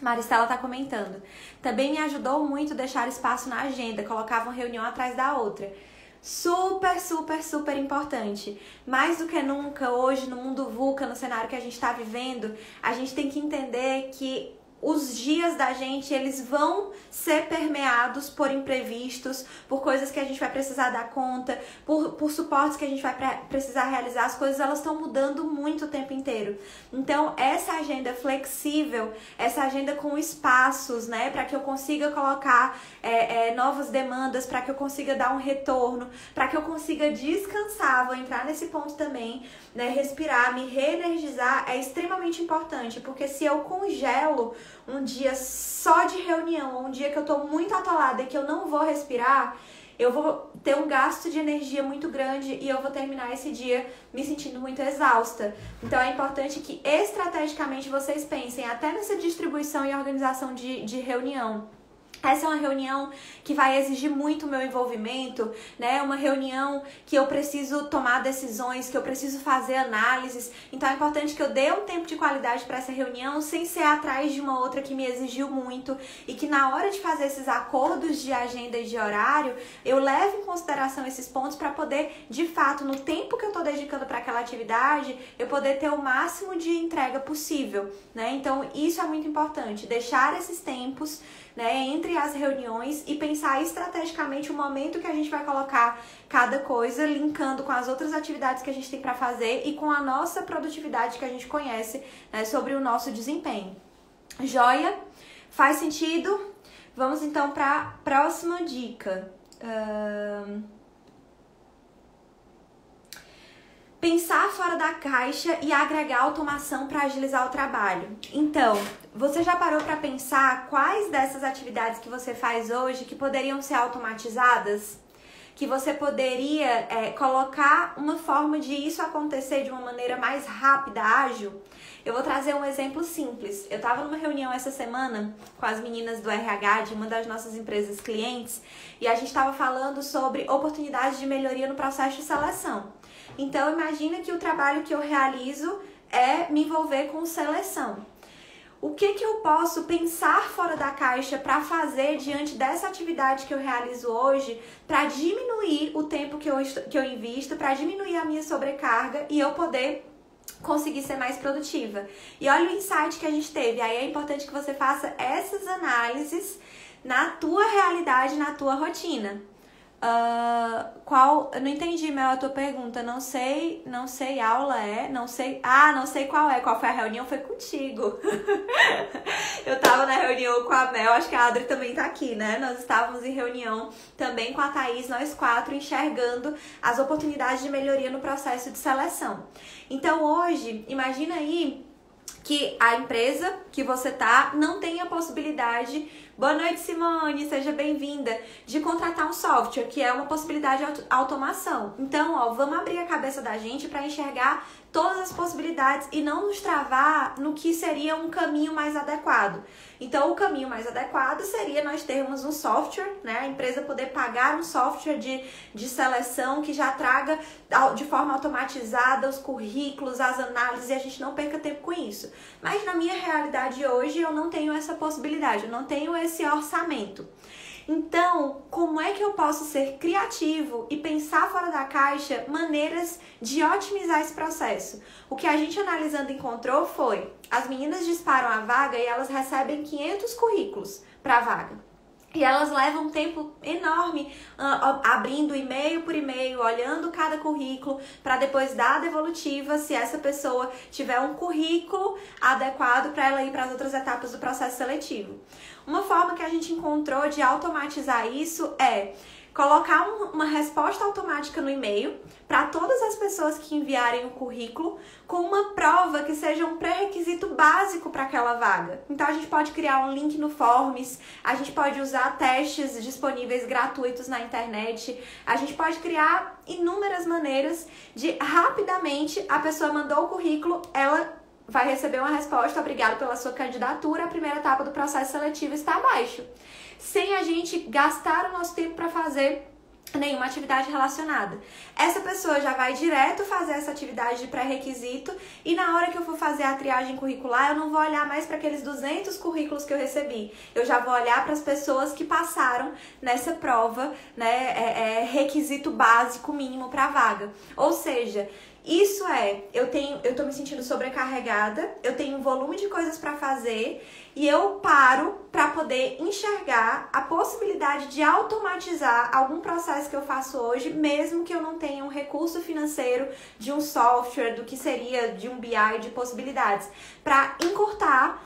Maristela está comentando. Também me ajudou muito deixar espaço na agenda, colocava uma reunião atrás da outra. Super, super, super importante. Mais do que nunca, hoje, no mundo VUCA, no cenário que a gente está vivendo, a gente tem que entender que os dias da gente, eles vão ser permeados por imprevistos, por coisas que a gente vai precisar dar conta, por suportes que a gente vai precisar realizar. As coisas, elas estão mudando muito o tempo inteiro. Então, essa agenda flexível, essa agenda com espaços, né, para que eu consiga colocar novas demandas, para que eu consiga dar um retorno, para que eu consiga descansar, vou entrar nesse ponto também, né, respirar, me reenergizar, é extremamente importante, porque se eu congelo um dia só de reunião, um dia que eu tô muito atolada e que eu não vou respirar, eu vou ter um gasto de energia muito grande e eu vou terminar esse dia me sentindo muito exausta. Então é importante que estrategicamente vocês pensem até nessa distribuição e organização de reunião. Essa é uma reunião que vai exigir muito meu envolvimento, né? Uma reunião que eu preciso tomar decisões, que eu preciso fazer análises. Então é importante que eu dê um tempo de qualidade para essa reunião sem ser atrás de uma outra que me exigiu muito e que na hora de fazer esses acordos de agenda e de horário, eu leve em consideração esses pontos para poder, de fato, no tempo que eu estou dedicando para aquela atividade, eu poder ter o máximo de entrega possível, né? Então isso é muito importante, deixar esses tempos, né, entre as reuniões e pensar estrategicamente o momento que a gente vai colocar cada coisa, linkando com as outras atividades que a gente tem para fazer e com a nossa produtividade que a gente conhece, né, sobre o nosso desempenho. Joia? Faz sentido? Vamos então para a próxima dica. Pensar fora da caixa e agregar automação para agilizar o trabalho. Então, você já parou para pensar quais dessas atividades que você faz hoje que poderiam ser automatizadas? Que você poderia colocar uma forma de isso acontecer de uma maneira mais rápida, ágil? Eu vou trazer um exemplo simples. Eu estava numa reunião essa semana com as meninas do RH de uma das nossas empresas clientes e a gente estava falando sobre oportunidades de melhoria no processo de seleção. Então, imagina que o trabalho que eu realizo é me envolver com seleção. O que eu posso pensar fora da caixa para fazer diante dessa atividade que eu realizo hoje para diminuir o tempo que eu invisto, para diminuir a minha sobrecarga e eu poder conseguir ser mais produtiva? E olha o insight que a gente teve. Aí é importante que você faça essas análises na tua realidade, na tua rotina. Eu não entendi, Mel, a tua pergunta. Não sei aula não sei qual foi a reunião, foi contigo. Eu tava na reunião com a Mel, acho que a Adri também tá aqui, né? Nós estávamos em reunião também com a Thaís, nós 4, enxergando as oportunidades de melhoria no processo de seleção. Então hoje, imagina aí que a empresa que você tá não tem a possibilidade, boa noite Simone, seja bem-vinda, de contratar um software, que é uma possibilidade de automação. Então, vamos abrir a cabeça da gente para enxergar todas as possibilidades e não nos travar no que seria um caminho mais adequado. Então, o caminho mais adequado seria nós termos um software, né? A empresa poder pagar um software de seleção que já traga de forma automatizada os currículos, as análises, e a gente não perca tempo com isso. Mas na minha realidade hoje, eu não tenho essa possibilidade, eu não tenho esse orçamento. Então, como é que eu posso ser criativo e pensar fora da caixa maneiras de otimizar esse processo? O que a gente analisando encontrou foi, as meninas disparam a vaga e elas recebem 500 currículos para a vaga. E elas levam um tempo enorme abrindo e-mail por e-mail, olhando cada currículo para depois dar a devolutiva se essa pessoa tiver um currículo adequado para ela ir para as outras etapas do processo seletivo. Uma forma que a gente encontrou de automatizar isso é colocar uma resposta automática no e-mail para todas as pessoas que enviarem o currículo com uma prova que seja um pré-requisito básico para aquela vaga. Então a gente pode criar um link no Forms, a gente pode usar testes disponíveis gratuitos na internet, a gente pode criar inúmeras maneiras de rapidamente a pessoa mandou o currículo, ela vai receber uma resposta, obrigado pela sua candidatura, a primeira etapa do processo seletivo está abaixo. Sem a gente gastar o nosso tempo para fazer nenhuma atividade relacionada. Essa pessoa já vai direto fazer essa atividade de pré-requisito e na hora que eu for fazer a triagem curricular, eu não vou olhar mais para aqueles 200 currículos que eu recebi. Eu já vou olhar para as pessoas que passaram nessa prova, né, requisito básico mínimo para a vaga. Ou seja, isso eu tô me sentindo sobrecarregada, eu tenho um volume de coisas para fazer e eu paro para poder enxergar a possibilidade de automatizar algum processo que eu faço hoje, mesmo que eu não tenha um recurso financeiro de um software, do que seria de um BI, de possibilidades, para encurtar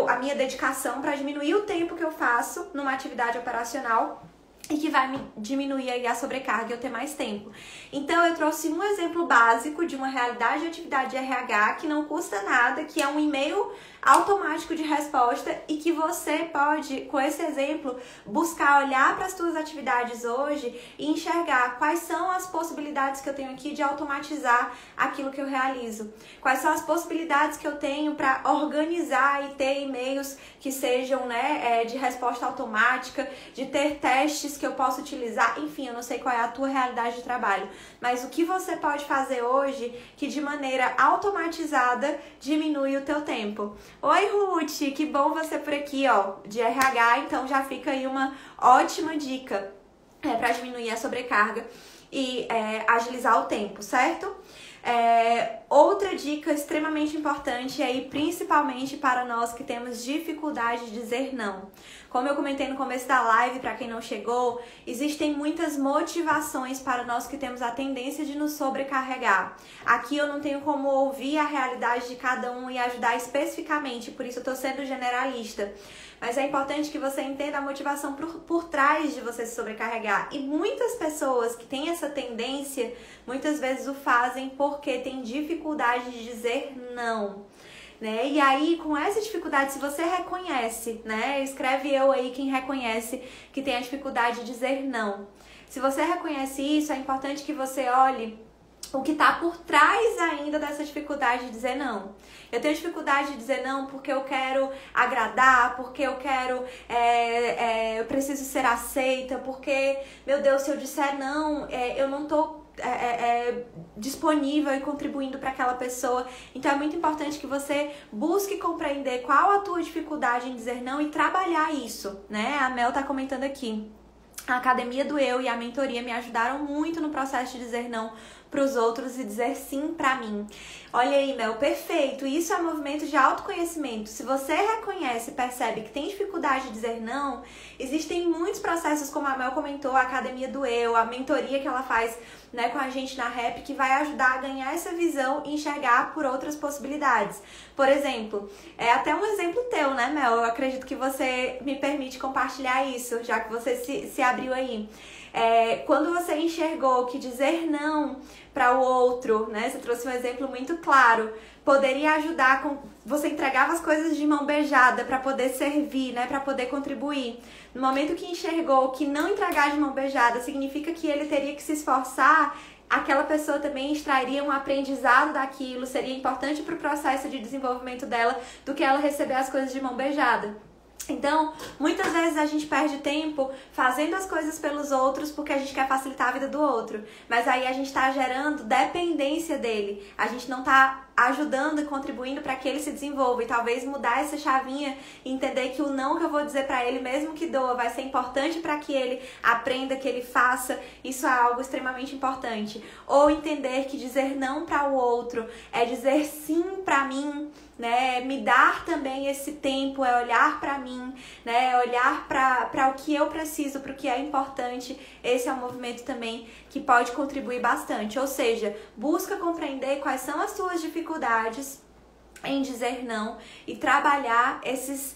a minha dedicação, para diminuir o tempo que eu faço numa atividade operacional e que vai me diminuir aí a sobrecarga e eu ter mais tempo. Então eu trouxe um exemplo básico de uma realidade de atividade de RH que não custa nada, que é um e-mail automático de resposta e que você pode, com esse exemplo, buscar olhar para as suas atividades hoje e enxergar quais são as possibilidades que eu tenho aqui de automatizar aquilo que eu realizo. Quais são as possibilidades que eu tenho para organizar e ter e-mails que sejam, né, de resposta automática, de ter testes que eu posso utilizar. Enfim, eu não sei qual é a tua realidade de trabalho, mas o que você pode fazer hoje que de maneira automatizada diminui o teu tempo. Oi, Ruth, que bom você por aqui, ó, de RH, então já fica aí uma ótima dica para diminuir a sobrecarga e agilizar o tempo, certo? Outra dica extremamente importante aí, principalmente para nós que temos dificuldade de dizer não. Como eu comentei no começo da live, para quem não chegou, existem muitas motivações para nós que temos a tendência de nos sobrecarregar. Aqui eu não tenho como ouvir a realidade de cada um e ajudar especificamente, por isso eu estou sendo generalista. Mas é importante que você entenda a motivação por trás de você se sobrecarregar. E muitas pessoas que têm essa tendência, muitas vezes o fazem porque têm dificuldade de dizer não. Né? E aí, com essa dificuldade, se você reconhece, né? Escreve eu aí quem reconhece que tem a dificuldade de dizer não. Se você reconhece isso, é importante que você olhe o que está por trás ainda dessa dificuldade de dizer não. Eu tenho dificuldade de dizer não porque eu quero agradar, porque eu quero, eu preciso ser aceita, porque, meu Deus, se eu disser não, eu não tô disponível e contribuindo para aquela pessoa. Então é muito importante que você busque compreender qual a tua dificuldade em dizer não e trabalhar isso, né? A Mel tá comentando aqui. A Academia do Eu e a mentoria me ajudaram muito no processo de dizer não para os outros e dizer sim para mim. Olha aí, Mel, perfeito. Isso é um movimento de autoconhecimento. Se você reconhece e percebe que tem dificuldade de dizer não, existem muitos processos, como a Mel comentou, a Academia do Eu, a mentoria que ela faz, né, com a gente na Rap, que vai ajudar a ganhar essa visão e enxergar por outras possibilidades. Por exemplo, é até um exemplo teu, né, Mel? Eu acredito que você me permite compartilhar isso, já que você se abriu aí. Quando você enxergou que dizer não para o outro, né, você trouxe um exemplo muito claro, poderia ajudar com você entregava as coisas de mão beijada para poder servir, né, para poder contribuir. No momento que enxergou que não entregar de mão beijada significa que ele teria que se esforçar, aquela pessoa também extrairia um aprendizado daquilo, seria importante para o processo de desenvolvimento dela do que ela receber as coisas de mão beijada. Então, muitas vezes a gente perde tempo fazendo as coisas pelos outros porque a gente quer facilitar a vida do outro. Mas aí a gente tá gerando dependência dele. A gente não tá ajudando e contribuindo para que ele se desenvolva. E talvez mudar essa chavinha e entender que o não que eu vou dizer para ele, mesmo que doa, vai ser importante para que ele aprenda, que ele faça. Isso é algo extremamente importante. Ou entender que dizer não para o outro é dizer sim para mim, né? Me dar também esse tempo, é olhar para mim, né? É olhar para o que eu preciso, para o que é importante. Esse é um movimento também que pode contribuir bastante. Ou seja, busca compreender quais são as suas dificuldades em dizer não e trabalhar esses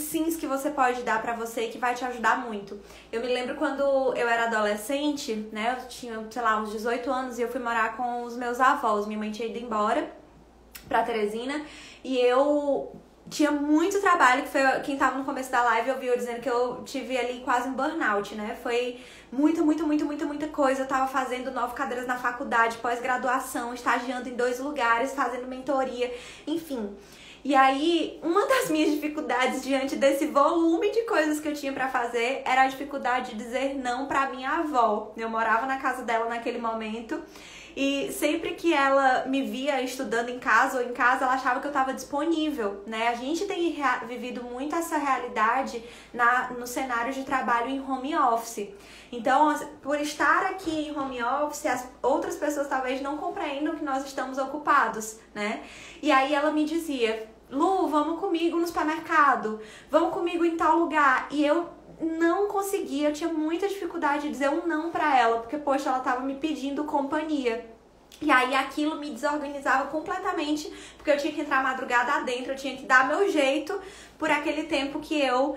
sims que você pode dar pra você, que vai te ajudar muito. Eu me lembro quando eu era adolescente, né? Eu tinha, sei lá, uns 18 anos e eu fui morar com os meus avós. Minha mãe tinha ido embora pra Teresina e eu tinha muito trabalho, que foi quem tava no começo da live ouviu eu dizendo que eu tive ali quase um burnout, né? Foi muita coisa. Eu tava fazendo 9 cadeiras na faculdade, pós-graduação, estagiando em 2 lugares, fazendo mentoria, enfim. E aí, uma das minhas dificuldades diante desse volume de coisas que eu tinha pra fazer era a dificuldade de dizer não pra minha avó. Eu morava na casa dela naquele momento. E sempre que ela me via estudando em casa ou em casa, ela achava que eu estava disponível, né? A gente tem vivido muito essa realidade no cenário de trabalho em home office. Então, por estar aqui em home office, as outras pessoas talvez não compreendam que nós estamos ocupados, né? E aí ela me dizia, Lu, vamos comigo no supermercado, vamos comigo em tal lugar. E eu não conseguia, eu tinha muita dificuldade de dizer um não pra ela, porque, poxa, ela tava me pedindo companhia. E aí aquilo me desorganizava completamente, porque eu tinha que entrar madrugada adentro, eu tinha que dar meu jeito por aquele tempo que eu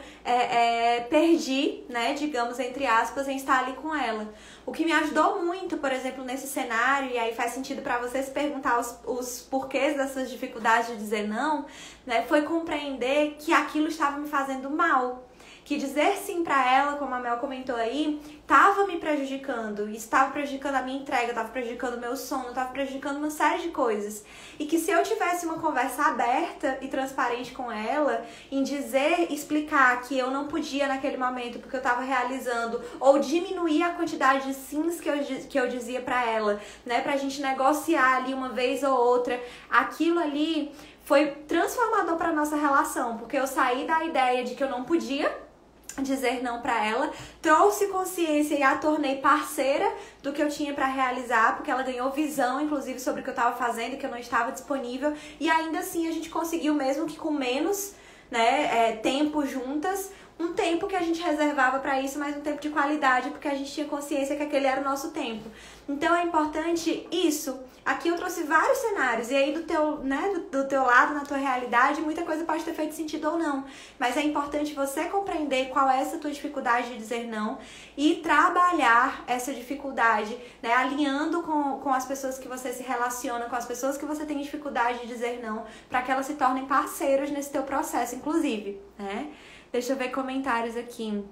perdi, né, digamos, entre aspas, em estar ali com ela. O que me ajudou muito, por exemplo, nesse cenário, e aí faz sentido pra você se perguntar os porquês dessas dificuldades de dizer não, né, foi compreender que aquilo estava me fazendo mal. Que dizer sim pra ela, como a Mel comentou aí, estava me prejudicando. Estava prejudicando a minha entrega, estava prejudicando o meu sono, estava prejudicando uma série de coisas. E que se eu tivesse uma conversa aberta e transparente com ela, em explicar que eu não podia naquele momento porque eu estava realizando, ou diminuir a quantidade de sims que eu dizia pra ela, né, pra gente negociar ali uma vez ou outra, aquilo ali foi transformador pra nossa relação, porque eu saí da ideia de que eu não podia dizer não pra ela, trouxe consciência e a tornei parceira do que eu tinha pra realizar, porque ela ganhou visão, inclusive, sobre o que eu tava fazendo, que eu não estava disponível, e ainda assim a gente conseguiu, mesmo que com menos, né, tempo juntas, um tempo que a gente reservava pra isso, mas um tempo de qualidade, porque a gente tinha consciência que aquele era o nosso tempo. Então é importante isso. Aqui eu trouxe vários cenários, e aí do teu lado, na tua realidade, muita coisa pode ter feito sentido ou não. Mas é importante você compreender qual é essa tua dificuldade de dizer não e trabalhar essa dificuldade, né? Alinhando com as pessoas que você se relaciona, com as pessoas que você tem dificuldade de dizer não, para que elas se tornem parceiros nesse teu processo, inclusive, né? Deixa eu ver comentários aqui.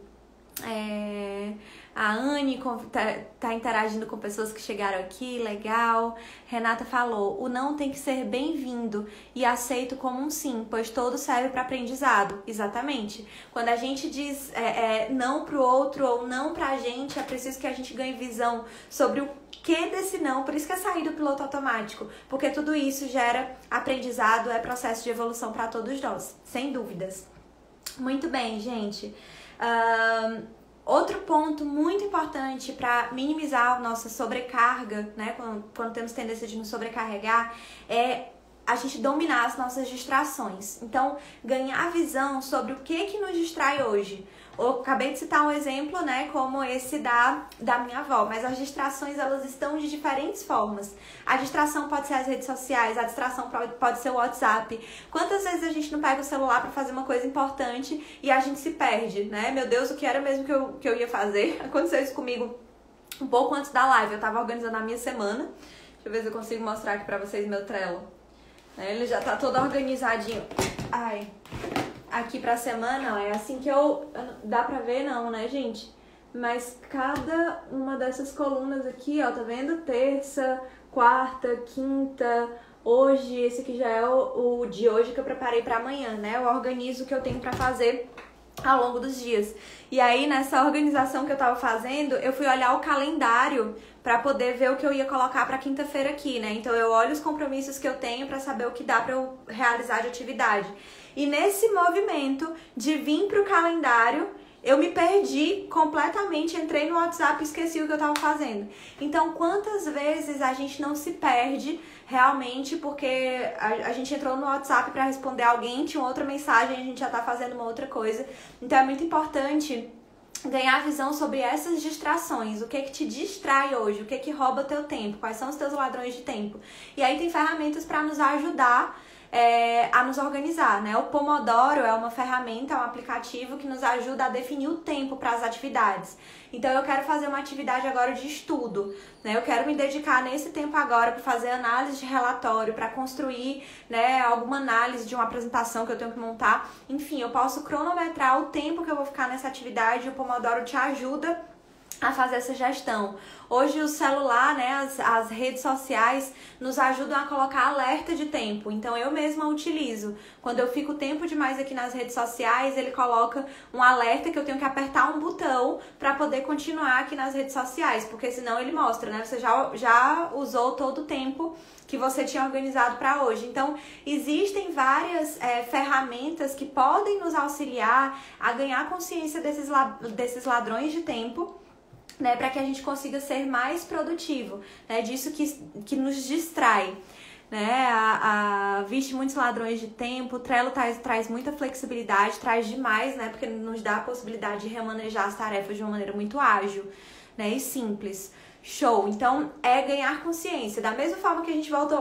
A Anne tá interagindo com pessoas que chegaram aqui, legal. Renata falou, o não tem que ser bem-vindo e aceito como um sim, pois todo serve para aprendizado. Exatamente. Quando a gente diz não pro outro ou não pra gente, é preciso que a gente ganhe visão sobre o que desse não, por isso que é sair do piloto automático, porque tudo isso gera aprendizado, é processo de evolução para todos nós, sem dúvidas. Muito bem, gente. Outro ponto muito importante para minimizar a nossa sobrecarga, né, quando temos tendência de nos sobrecarregar, é a gente dominar as nossas distrações. Então, ganhar visão sobre o que nos distrai hoje. Eu acabei de citar um exemplo, né, como esse da minha avó, mas as distrações, elas estão de diferentes formas. A distração pode ser as redes sociais, a distração pode ser o WhatsApp. Quantas vezes a gente não pega o celular para fazer uma coisa importante e a gente se perde, né? Meu Deus, o que era mesmo que eu ia fazer? Aconteceu isso comigo um pouco antes da live. Eu tava organizando a minha semana. Deixa eu ver se eu consigo mostrar aqui pra vocês meu Trello. Ele já tá todo organizadinho. Ai... Aqui pra semana, ó, é assim que dá pra ver não, né, gente? Mas cada uma dessas colunas aqui, ó, tá vendo? Terça, quarta, quinta, hoje, esse aqui já é o de hoje que eu preparei pra amanhã, né? Eu organizo o que eu tenho pra fazer ao longo dos dias. E aí, nessa organização que eu tava fazendo, eu fui olhar o calendário pra poder ver o que eu ia colocar pra quinta-feira aqui, né? Então eu olho os compromissos que eu tenho pra saber o que dá pra eu realizar de atividade. E nesse movimento de vir pro calendário, eu me perdi completamente, entrei no WhatsApp e esqueci o que eu tava fazendo. Então, quantas vezes a gente não se perde realmente porque a gente entrou no WhatsApp para responder alguém, tinha outra mensagem, a gente já tá fazendo uma outra coisa. Então, é muito importante ganhar visão sobre essas distrações, o que te distrai hoje, o que rouba teu tempo, quais são os teus ladrões de tempo. E aí tem ferramentas para nos ajudar a nos organizar, né? O Pomodoro é uma ferramenta, é um aplicativo que nos ajuda a definir o tempo para as atividades. Então eu quero fazer uma atividade agora de estudo, né? Eu quero me dedicar nesse tempo agora para fazer análise de relatório, para construir, né, alguma análise de uma apresentação que eu tenho que montar. Enfim, eu posso cronometrar o tempo que eu vou ficar nessa atividade e o Pomodoro te ajuda a fazer essa gestão. Hoje o celular, né, as redes sociais nos ajudam a colocar alerta de tempo. Então eu mesma utilizo. Quando eu fico tempo demais aqui nas redes sociais, ele coloca um alerta que eu tenho que apertar um botão para poder continuar aqui nas redes sociais, porque senão ele mostra, né, você já usou todo o tempo que você tinha organizado para hoje. Então, existem várias ferramentas que podem nos auxiliar a ganhar consciência desses ladrões de tempo, né, para que a gente consiga ser mais produtivo, né, disso que nos distrai, né, viste muitos ladrões de tempo. O Trello traz muita flexibilidade, traz demais, né, porque nos dá a possibilidade de remanejar as tarefas de uma maneira muito ágil, né, e simples. Show! Então, é ganhar consciência. Da mesma forma que a gente vamos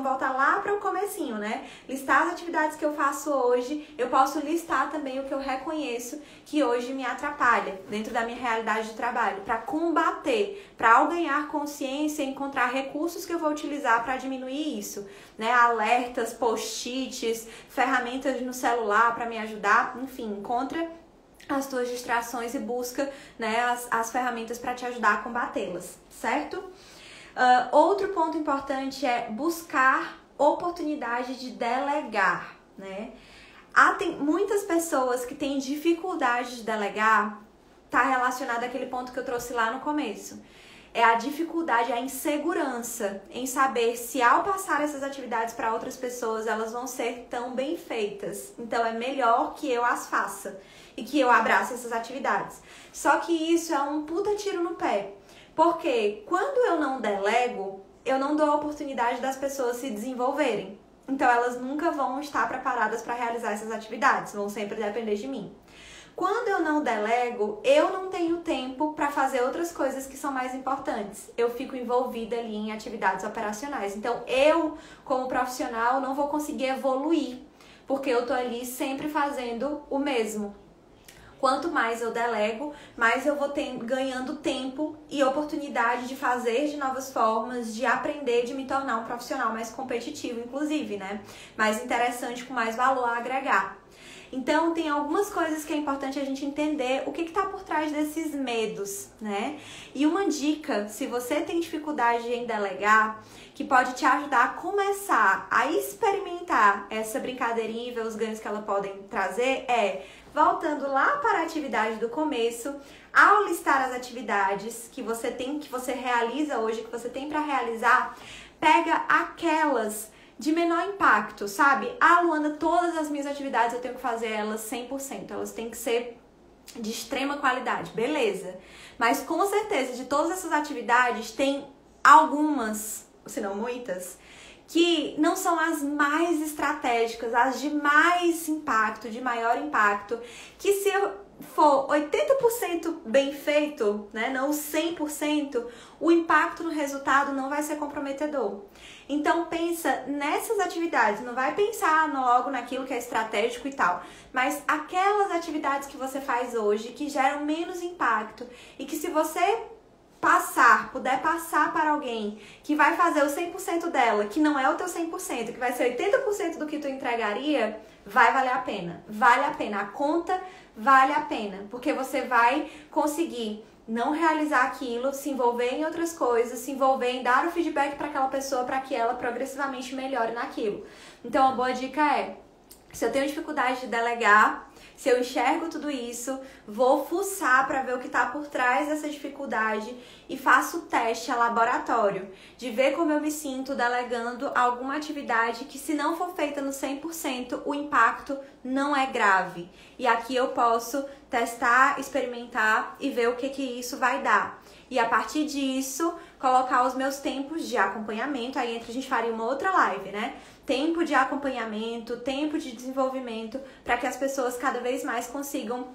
voltar lá para o comecinho, né? Listar as atividades que eu faço hoje, eu posso listar também o que eu reconheço que hoje me atrapalha dentro da minha realidade de trabalho, para combater, para ao ganhar consciência, encontrar recursos que eu vou utilizar para diminuir isso, né? Alertas, post-its, ferramentas no celular para me ajudar, enfim, encontra as tuas distrações e busca, né, as ferramentas para te ajudar a combatê-las, certo? Outro ponto importante é buscar oportunidade de delegar, né? Tem muitas pessoas que têm dificuldade de delegar, tá relacionado àquele ponto que eu trouxe lá no começo. É a dificuldade, a insegurança em saber se ao passar essas atividades para outras pessoas, elas vão ser tão bem feitas. Então é melhor que eu as faça e que eu abrace essas atividades. Só que isso é um puta tiro no pé. Porque quando eu não delego, eu não dou a oportunidade das pessoas se desenvolverem. Então elas nunca vão estar preparadas para realizar essas atividades, vão sempre depender de mim. Quando eu não delego, eu não tenho tempo para fazer outras coisas que são mais importantes. Eu fico envolvida ali em atividades operacionais. Então, eu, como profissional, não vou conseguir evoluir, porque eu tô ali sempre fazendo o mesmo. Quanto mais eu delego, mais eu vou ganhando tempo e oportunidade de fazer de novas formas, de aprender, de me tornar um profissional mais competitivo, inclusive, né? Mais interessante, com mais valor a agregar. Então, tem algumas coisas que é importante a gente entender o que está por trás desses medos, né? E uma dica, se você tem dificuldade em delegar, que pode te ajudar a começar a experimentar essa brincadeirinha e ver os ganhos que ela podem trazer, voltando lá para a atividade do começo, ao listar as atividades que você realiza hoje, que você tem para realizar, pega aquelas de menor impacto, sabe? Luana, todas as minhas atividades eu tenho que fazer elas 100%, elas têm que ser de extrema qualidade, beleza. Mas com certeza, de todas essas atividades, tem algumas, se não muitas, que não são as mais estratégicas, as de mais impacto, de maior impacto, que se for 80% bem feito, né, não 100%, o impacto no resultado não vai ser comprometedor. Então pensa nessas atividades, não vai pensar logo naquilo que é estratégico e tal, mas aquelas atividades que você faz hoje que geram menos impacto e que se você puder passar para alguém que vai fazer o 100% dela, que não é o teu 100%, que vai ser 80% do que tu entregaria, vai valer a pena, a conta vale a pena, porque você vai conseguir não realizar aquilo, se envolver em outras coisas, se envolver em dar o feedback para aquela pessoa para que ela progressivamente melhore naquilo. Então, uma boa dica é, se eu tenho dificuldade de delegar, se eu enxergo tudo isso, vou fuçar para ver o que está por trás dessa dificuldade e faço o teste a laboratório, de ver como eu me sinto delegando alguma atividade que, se não for feita no 100%, o impacto não é grave. E aqui eu posso testar, experimentar e ver o que isso vai dar. E a partir disso, colocar os meus tempos de acompanhamento, aí a gente faria uma outra live, né? Tempo de acompanhamento, tempo de desenvolvimento, para que as pessoas cada vez mais consigam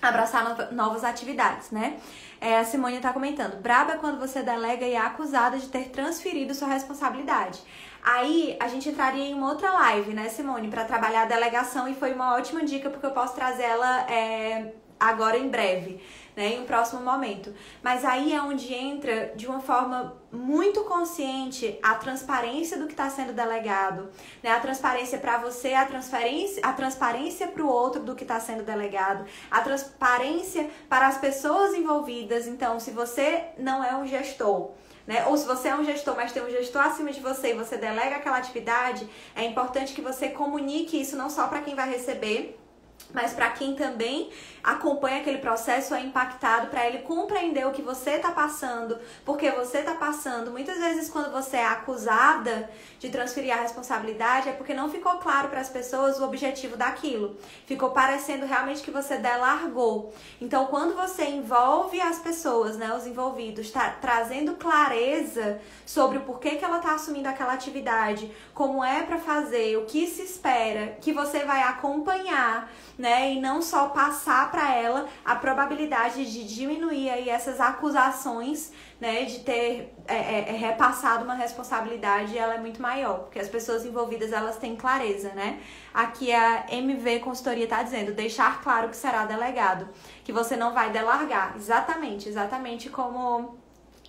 abraçar novas atividades, né? A Simone está comentando, braba é quando você delega e é acusada de ter transferido sua responsabilidade. Aí a gente entraria em uma outra live, né, Simone, para trabalhar a delegação, e foi uma ótima dica porque eu posso trazer ela agora em breve, né, em um próximo momento. Mas aí é onde entra de uma forma muito consciente a transparência do que está sendo delegado, né? A transparência para você, a transparência para o outro do que está sendo delegado, a transparência para as pessoas envolvidas. Então, se você não é um gestor, né? Ou se você é um gestor, mas tem um gestor acima de você e você delega aquela atividade, é importante que você comunique isso não só para quem vai receber, mas para quem também acompanha aquele processo, é impactado, para ele compreender o que você está passando, porque você está passando. Muitas vezes, quando você é acusada de transferir a responsabilidade, é porque não ficou claro para as pessoas o objetivo daquilo. Ficou parecendo realmente que você delargou. Então, quando você envolve as pessoas, né, os envolvidos, trazendo clareza sobre o porquê que ela está assumindo aquela atividade, como é para fazer, o que se espera, que você vai acompanhar, né, e não só passar para ela, a probabilidade de diminuir aí essas acusações, né, de ter repassado uma responsabilidade, ela é muito maior, porque as pessoas envolvidas, elas têm clareza, né? Aqui a MV Consultoria está dizendo, deixar claro que será delegado, que você não vai delargar, exatamente como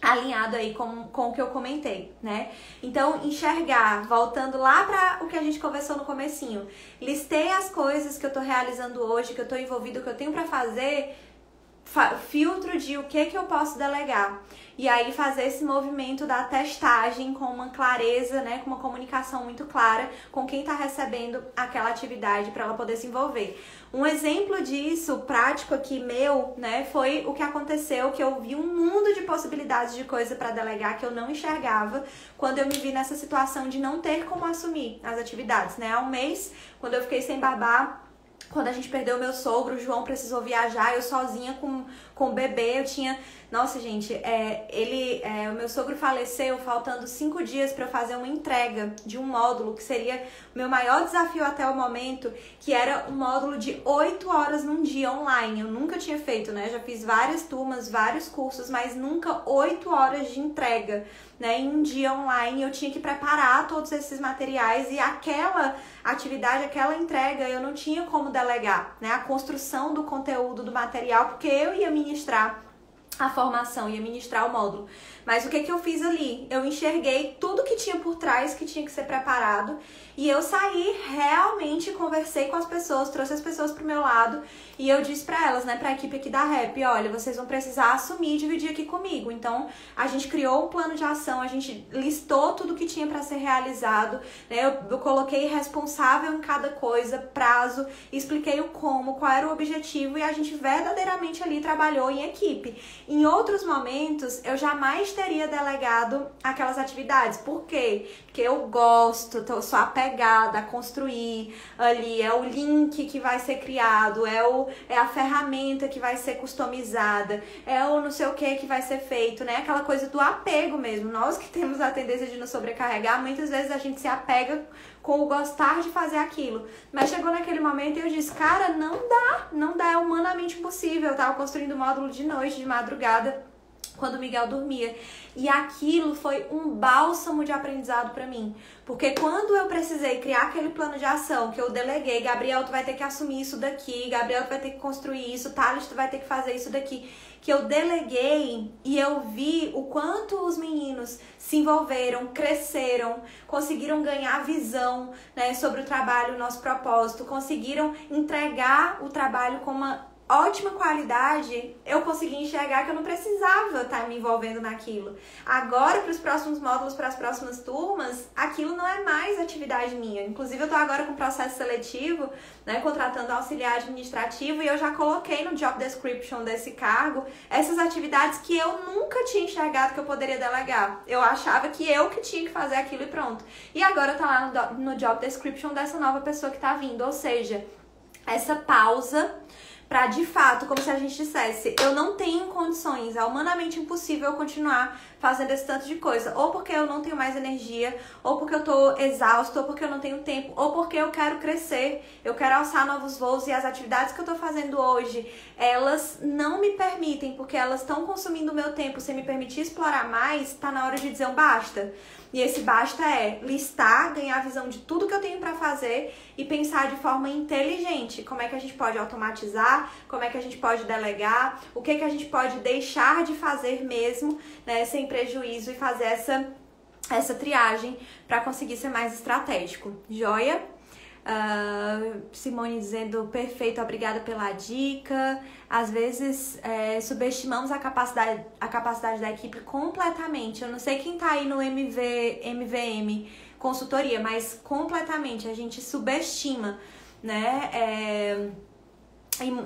alinhado aí com o que eu comentei, né? Então, enxergar, voltando lá para o que a gente conversou no comecinho, listei as coisas que eu tô realizando hoje, que eu tô envolvido, que eu tenho para fazer, filtro de o que eu posso delegar. E aí fazer esse movimento da testagem com uma clareza, né, com uma comunicação muito clara com quem está recebendo aquela atividade para ela poder se envolver. Um exemplo disso, prático aqui meu, né, foi o que aconteceu, que eu vi um mundo de possibilidades de coisa para delegar que eu não enxergava quando eu me vi nessa situação de não ter como assumir as atividades, né? Há um mês, quando eu fiquei sem babá, quando a gente perdeu meu sogro, o João precisou viajar, eu sozinha com o bebê, eu tinha... Nossa, gente, o meu sogro faleceu faltando 5 dias para eu fazer uma entrega de um módulo, que seria o meu maior desafio até o momento, que era um módulo de 8 horas num dia online. Eu nunca tinha feito, né? Já fiz várias turmas, vários cursos, mas nunca 8 horas de entrega, né? Em um dia online, eu tinha que preparar todos esses materiais e aquela atividade, aquela entrega, eu não tinha como delegar, né? A construção do conteúdo, do material, porque eu ia ministrar a formação, ia ministrar o módulo. Mas o que eu fiz ali? Eu enxerguei tudo que tinha por trás, que tinha que ser preparado, e eu saí, realmente conversei com as pessoas, trouxe as pessoas pro meu lado, e eu disse pra elas, né, pra equipe aqui da Rap, olha, vocês vão precisar assumir e dividir aqui comigo. Então, a gente criou um plano de ação, a gente listou tudo que tinha pra ser realizado, né, eu coloquei responsável em cada coisa, prazo, expliquei o como, qual era o objetivo, e a gente verdadeiramente ali trabalhou em equipe. Em outros momentos, eu jamais teria delegado aquelas atividades. Por quê? Porque eu gosto, sou apegada a construir ali, é o link que vai ser criado, é a ferramenta que vai ser customizada, é o não sei o que vai ser feito, né? Aquela coisa do apego mesmo. Nós que temos a tendência de nos sobrecarregar, muitas vezes a gente se apega com o gostar de fazer aquilo. Mas chegou naquele momento e eu disse, cara, não dá, é humanamente impossível. Eu tava construindo módulo de noite, de madrugada, quando o Miguel dormia. E aquilo foi um bálsamo de aprendizado pra mim. Porque quando eu precisei criar aquele plano de ação, que eu deleguei, Gabriel, tu vai ter que assumir isso daqui, Gabriel, tu vai ter que construir isso, Thales, tu vai ter que fazer isso daqui, que eu deleguei e eu vi o quanto os meninos se envolveram, cresceram, conseguiram ganhar visão, né, sobre o trabalho, o nosso propósito, conseguiram entregar o trabalho com uma ótima qualidade, eu consegui enxergar que eu não precisava estar me envolvendo naquilo. Agora, para os próximos módulos, para as próximas turmas, aquilo não é mais atividade minha. Inclusive, eu estou agora com processo seletivo, né, contratando auxiliar administrativo, e eu já coloquei no job description desse cargo essas atividades que eu nunca tinha enxergado que eu poderia delegar. Eu achava que eu que tinha que fazer aquilo e pronto. E agora tá lá no job description dessa nova pessoa que tá vindo. Ou seja, essa pausa para, de fato, como se a gente dissesse, eu não tenho condições, é humanamente impossível eu continuar fazendo esse tanto de coisa, ou porque eu não tenho mais energia, ou porque eu tô exausto, ou porque eu não tenho tempo, ou porque eu quero crescer, eu quero alçar novos voos, e as atividades que eu tô fazendo hoje, elas não me permitem, porque elas estão consumindo o meu tempo sem me permitir explorar mais, tá na hora de dizer um basta. E esse basta é listar, ganhar a visão de tudo que eu tenho para fazer e pensar de forma inteligente. Como é que a gente pode automatizar, como é que a gente pode delegar, o que a gente pode deixar de fazer mesmo, né, sem prejuízo, e fazer essa triagem para conseguir ser mais estratégico. Joia? Simone dizendo, perfeito, obrigada pela dica. Às vezes subestimamos a capacidade da equipe completamente. Eu não sei quem tá aí no MVM consultoria, mas completamente a gente subestima, né?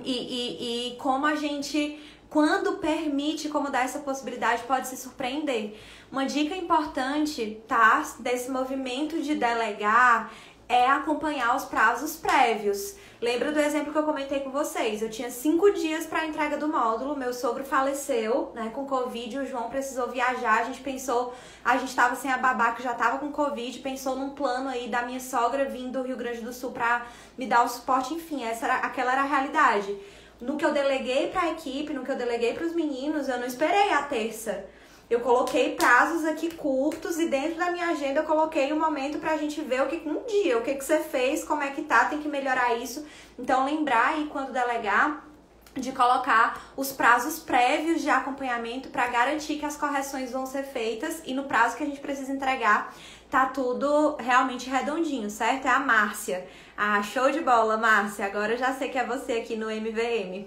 E como a gente, quando permite, como dá essa possibilidade, pode se surpreender. Uma dica importante, tá, desse movimento de delegar é acompanhar os prazos prévios. Lembra do exemplo que eu comentei com vocês? Eu tinha 5 dias para a entrega do módulo, meu sogro faleceu, né, com Covid, o João precisou viajar, a gente estava sem a babá que já estava com Covid, pensou num plano aí da minha sogra vindo do Rio Grande do Sul para me dar o suporte, enfim, aquela era a realidade. No que eu deleguei para a equipe, no que eu deleguei para os meninos, eu não esperei a terça. Eu coloquei prazos aqui curtos e dentro da minha agenda eu coloquei um momento pra gente ver o que você fez, como é que tá, tem que melhorar isso. Então lembrar aí quando delegar de colocar os prazos prévios de acompanhamento para garantir que as correções vão ser feitas e no prazo que a gente precisa entregar tá tudo realmente redondinho, certo? É a Márcia. Ah, show de bola, Márcia. Agora eu já sei que é você aqui no MVM.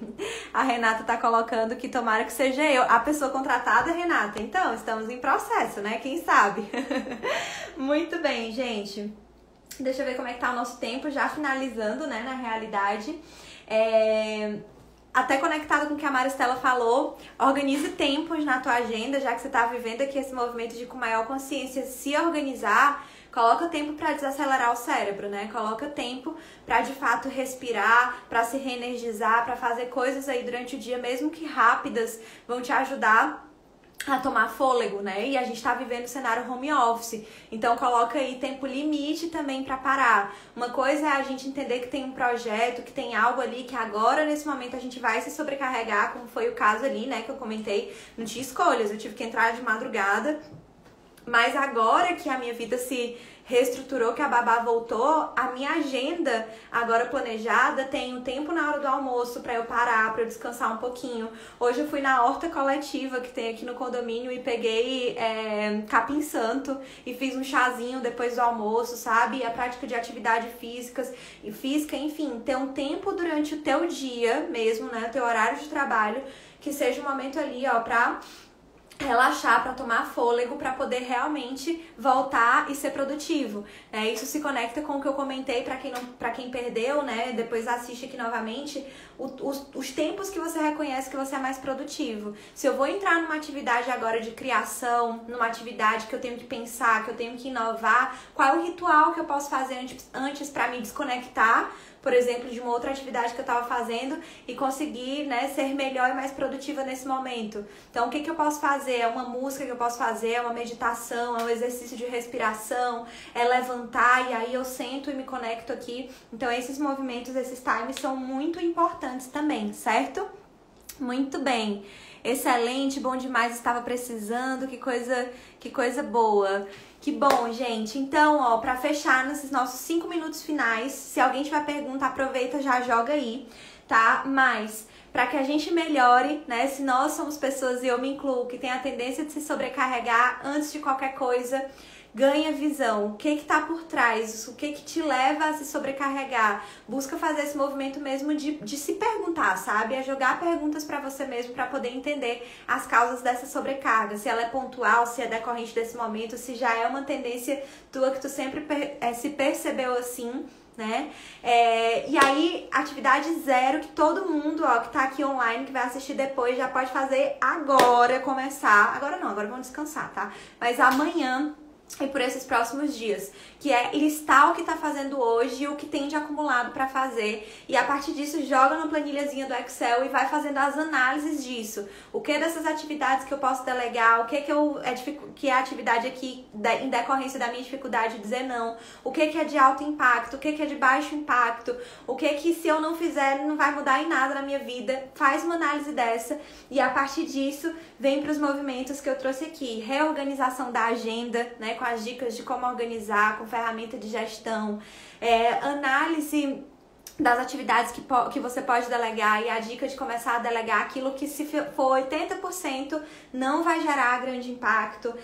A Renata tá colocando que tomara que seja eu a pessoa contratada, Renata. Então, estamos em processo, né? Quem sabe? Muito bem, gente. Deixa eu ver como é que tá o nosso tempo, já finalizando, né, na realidade. Até conectado com o que a Maristela falou, organize tempos na tua agenda, já que você tá vivendo aqui esse movimento de com maior consciência se organizar. Coloca tempo para desacelerar o cérebro, né? Coloca tempo para de fato respirar, para se reenergizar, para fazer coisas aí durante o dia, mesmo que rápidas, vão te ajudar a tomar fôlego, né? E a gente tá vivendo o cenário home office, então coloca aí tempo limite também para parar. Uma coisa é a gente entender que tem um projeto, que tem algo ali que agora nesse momento a gente vai se sobrecarregar, como foi o caso ali, né, que eu comentei, não tinha escolhas, eu tive que entrar de madrugada. Mas agora que a minha vida se reestruturou, que a babá voltou, a minha agenda agora planejada tem um tempo na hora do almoço para eu parar, para eu descansar um pouquinho. Hoje eu fui na horta coletiva que tem aqui no condomínio e peguei capim santo e fiz um chazinho depois do almoço, sabe? A prática de atividade física, enfim, ter um tempo durante o teu dia mesmo, né? O teu horário de trabalho, que seja um momento ali, ó, pra relaxar, para tomar fôlego, para poder realmente voltar e ser produtivo. Isso se conecta com o que eu comentei, para quem perdeu, né? Depois assiste aqui novamente, os tempos que você reconhece que você é mais produtivo. Se eu vou entrar numa atividade agora de criação, numa atividade que eu tenho que pensar, que eu tenho que inovar, qual é o ritual que eu posso fazer antes para me desconectar, por exemplo, de uma outra atividade que eu estava fazendo e conseguir, né, ser melhor e mais produtiva nesse momento. Então, o que eu posso fazer? É uma música que eu posso fazer, é uma meditação, é um exercício de respiração, é levantar e aí eu sento e me conecto aqui. Então, esses movimentos, esses times são muito importantes também, certo? Muito bem. Excelente, bom demais, estava precisando, que coisa boa. Que bom, gente. Então, ó, pra fechar nesses nossos 5 minutos finais, se alguém tiver pergunta, aproveita, já joga aí, tá? Mas, pra que a gente melhore, né, se nós somos pessoas, e eu me incluo, que tem a tendência de se sobrecarregar antes de qualquer coisa, ganha visão, o que tá por trás, o que te leva a se sobrecarregar. Busca fazer esse movimento mesmo de se perguntar, sabe? É jogar perguntas pra você mesmo pra poder entender as causas dessa sobrecarga, se ela é pontual, se é decorrente desse momento, se já é uma tendência tua que tu sempre se percebeu assim, né? E aí, atividade 0, que todo mundo, ó, que tá aqui online, que vai assistir depois, já pode fazer agora, começar. Agora não, agora vamos descansar, tá? Mas amanhã e por esses próximos dias, que é listar o que tá fazendo hoje e o que tem de acumulado para fazer, e a partir disso joga na planilhazinha do Excel e vai fazendo as análises disso. O que dessas atividades que eu posso delegar, o que é a atividade aqui em decorrência da minha dificuldade de dizer não, o que é de alto impacto, o que é de baixo impacto, o que se eu não fizer não vai mudar em nada na minha vida. Faz uma análise dessa e a partir disso vem para os movimentos que eu trouxe aqui. Reorganização da agenda, né, com as dicas de como organizar, com ferramenta de gestão, análise das atividades que você pode delegar e a dica de começar a delegar aquilo que, se for 80%, não vai gerar grande impacto.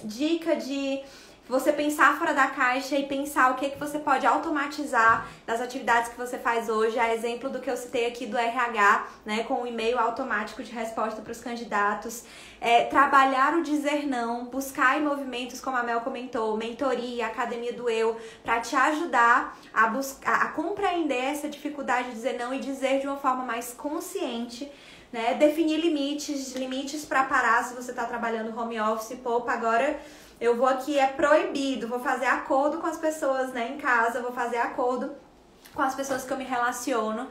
Dica de você pensar fora da caixa e pensar o que você pode automatizar das atividades que você faz hoje. A exemplo do que eu citei aqui do RH, né, com o e-mail automático de resposta para os candidatos. Trabalhar o dizer não, buscar em movimentos, como a Mel comentou, mentoria, academia do eu, para te ajudar a compreender essa dificuldade de dizer não e dizer de uma forma mais consciente. Né? Definir limites para parar se você está trabalhando home office. Poupa, agora eu vou aqui, é proibido, vou fazer acordo com as pessoas, né, em casa, vou fazer acordo com as pessoas que eu me relaciono,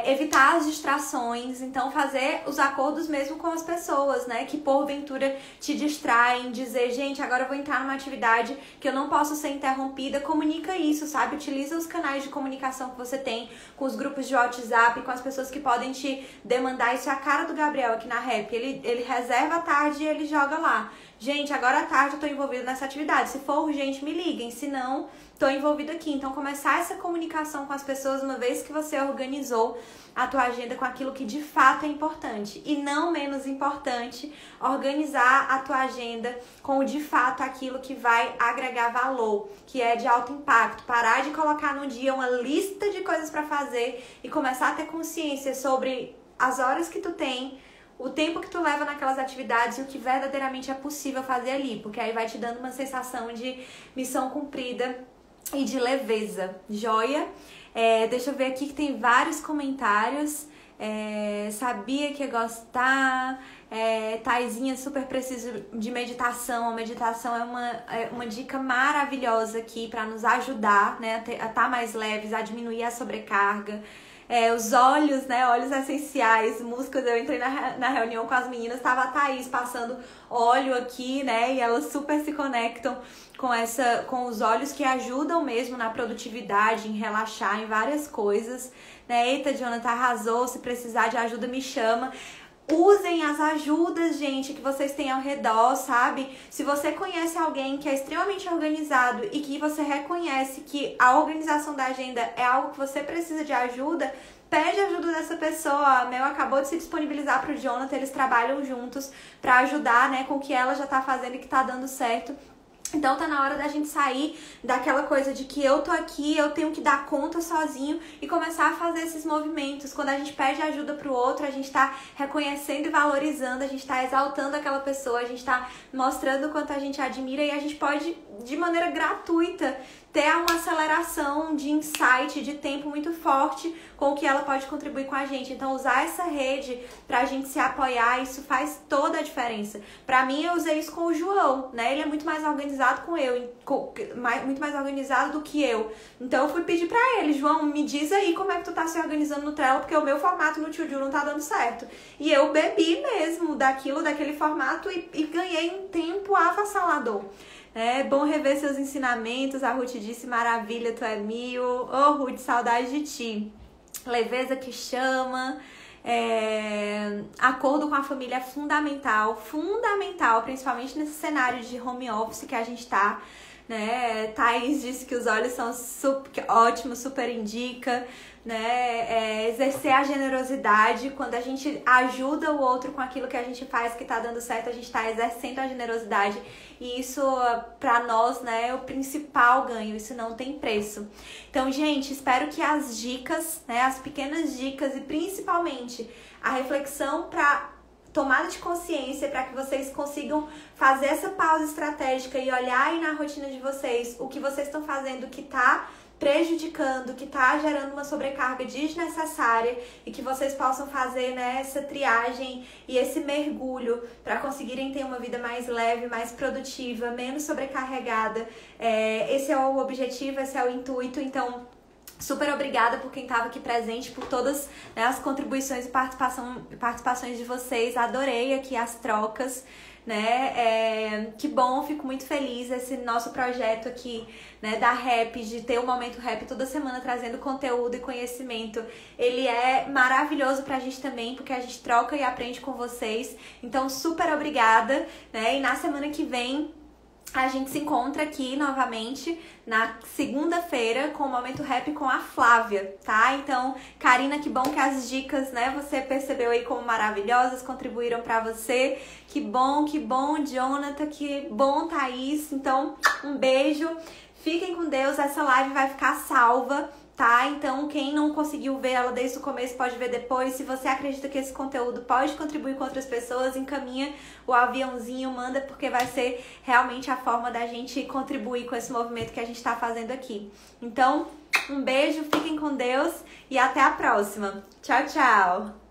evitar as distrações, então fazer os acordos mesmo com as pessoas, né, que porventura te distraem, dizer, gente, agora eu vou entrar numa atividade que eu não posso ser interrompida, comunica isso, sabe, utiliza os canais de comunicação que você tem com os grupos de WhatsApp, com as pessoas que podem te demandar. Isso é a cara do Gabriel aqui na Rap, ele reserva a tarde e ele joga lá, gente, agora à tarde eu tô envolvido nessa atividade, se for urgente me liguem, se não, tô envolvido aqui. Então começar essa comunicação com as pessoas uma vez que você organizou a tua agenda com aquilo que de fato é importante. E não menos importante, organizar a tua agenda com de fato aquilo que vai agregar valor, que é de alto impacto. Parar de colocar no dia uma lista de coisas para fazer e começar a ter consciência sobre as horas que tu tem, o tempo que tu leva naquelas atividades e o que verdadeiramente é possível fazer ali, porque aí vai te dando uma sensação de missão cumprida e de leveza. Joia? Deixa eu ver aqui que tem vários comentários. Sabia que ia gostar. Taizinha, super preciso de meditação. A meditação é uma dica maravilhosa aqui para nos ajudar, né, a estar mais leves, a diminuir a sobrecarga. Os óleos, né, óleos essenciais, músicas. Eu entrei na reunião com as meninas, tava a Thaís passando óleo aqui, né, e elas super se conectam com os óleos que ajudam mesmo na produtividade, em relaxar, em várias coisas, né. Eita, Jonathan, arrasou, se precisar de ajuda me chama. Usem as ajudas, gente, que vocês têm ao redor, sabe? Se você conhece alguém que é extremamente organizado e que você reconhece que a organização da agenda é algo que você precisa de ajuda, pede ajuda dessa pessoa. A Mel acabou de se disponibilizar para o Jonathan, eles trabalham juntos para ajudar, né, com o que ela já tá fazendo e que tá dando certo. Então tá na hora da gente sair daquela coisa de que eu tô aqui, eu tenho que dar conta sozinho e começar a fazer esses movimentos. Quando a gente pede ajuda pro outro, a gente tá reconhecendo e valorizando, a gente tá exaltando aquela pessoa, a gente tá mostrando o quanto a gente admira e a gente pode, de maneira gratuita, ter uma aceleração de insight, de tempo muito forte com o que ela pode contribuir com a gente. Então, usar essa rede pra gente se apoiar, isso faz toda a diferença. Pra mim, eu usei isso com o João, né? Ele é muito mais organizado muito mais organizado do que eu. Então, eu fui pedir pra ele, João, me diz aí como é que tu tá se organizando no Trello, porque o meu formato no TioJu não tá dando certo. E eu bebi mesmo daquele formato e ganhei um tempo avassalador. É bom rever seus ensinamentos. A Ruth disse, maravilha, tu é mil. Ô, Ruth, saudade de ti. Leveza que chama. Acordo com a família é fundamental, principalmente nesse cenário de home office que a gente tá, né? Thaís disse que os olhos são ótimos, super indica. né? Exercer a generosidade. Quando a gente ajuda o outro com aquilo que a gente faz que tá dando certo, a gente tá exercendo a generosidade. E isso, pra nós, né, é o principal ganho. Isso não tem preço. Então, gente, espero que as dicas, né, as pequenas dicas e principalmente a reflexão pra tomada de consciência, para que vocês consigam fazer essa pausa estratégica e olhar aí na rotina de vocês o que vocês estão fazendo que tá prejudicando, que tá gerando uma sobrecarga desnecessária, e que vocês possam fazer, né, essa triagem e esse mergulho para conseguirem ter uma vida mais leve, mais produtiva, menos sobrecarregada. Esse é o objetivo, esse é o intuito. Então, super obrigada por quem estava aqui presente, por todas, né, as contribuições e participações de vocês. Adorei aqui as trocas, né? Que bom, fico muito feliz. Esse nosso projeto aqui, né, da Rap, de ter o Momento Rap toda semana trazendo conteúdo e conhecimento, ele é maravilhoso pra gente também, porque a gente troca e aprende com vocês. Então, super obrigada, né? E na semana que vem a gente se encontra aqui novamente na segunda-feira com o Momento Rap com a Flávia, tá? Então, Karina, que bom que as dicas, né, você percebeu aí como maravilhosas, contribuíram pra você. Que bom, Jonathan, que bom, Thaís. Então, um beijo. Fiquem com Deus, essa live vai ficar salva, tá? Então, quem não conseguiu ver ela desde o começo pode ver depois. Se você acredita que esse conteúdo pode contribuir com outras pessoas, encaminha o aviãozinho, manda, porque vai ser realmente a forma da gente contribuir com esse movimento que a gente tá fazendo aqui. Então, um beijo, fiquem com Deus e até a próxima. Tchau, tchau!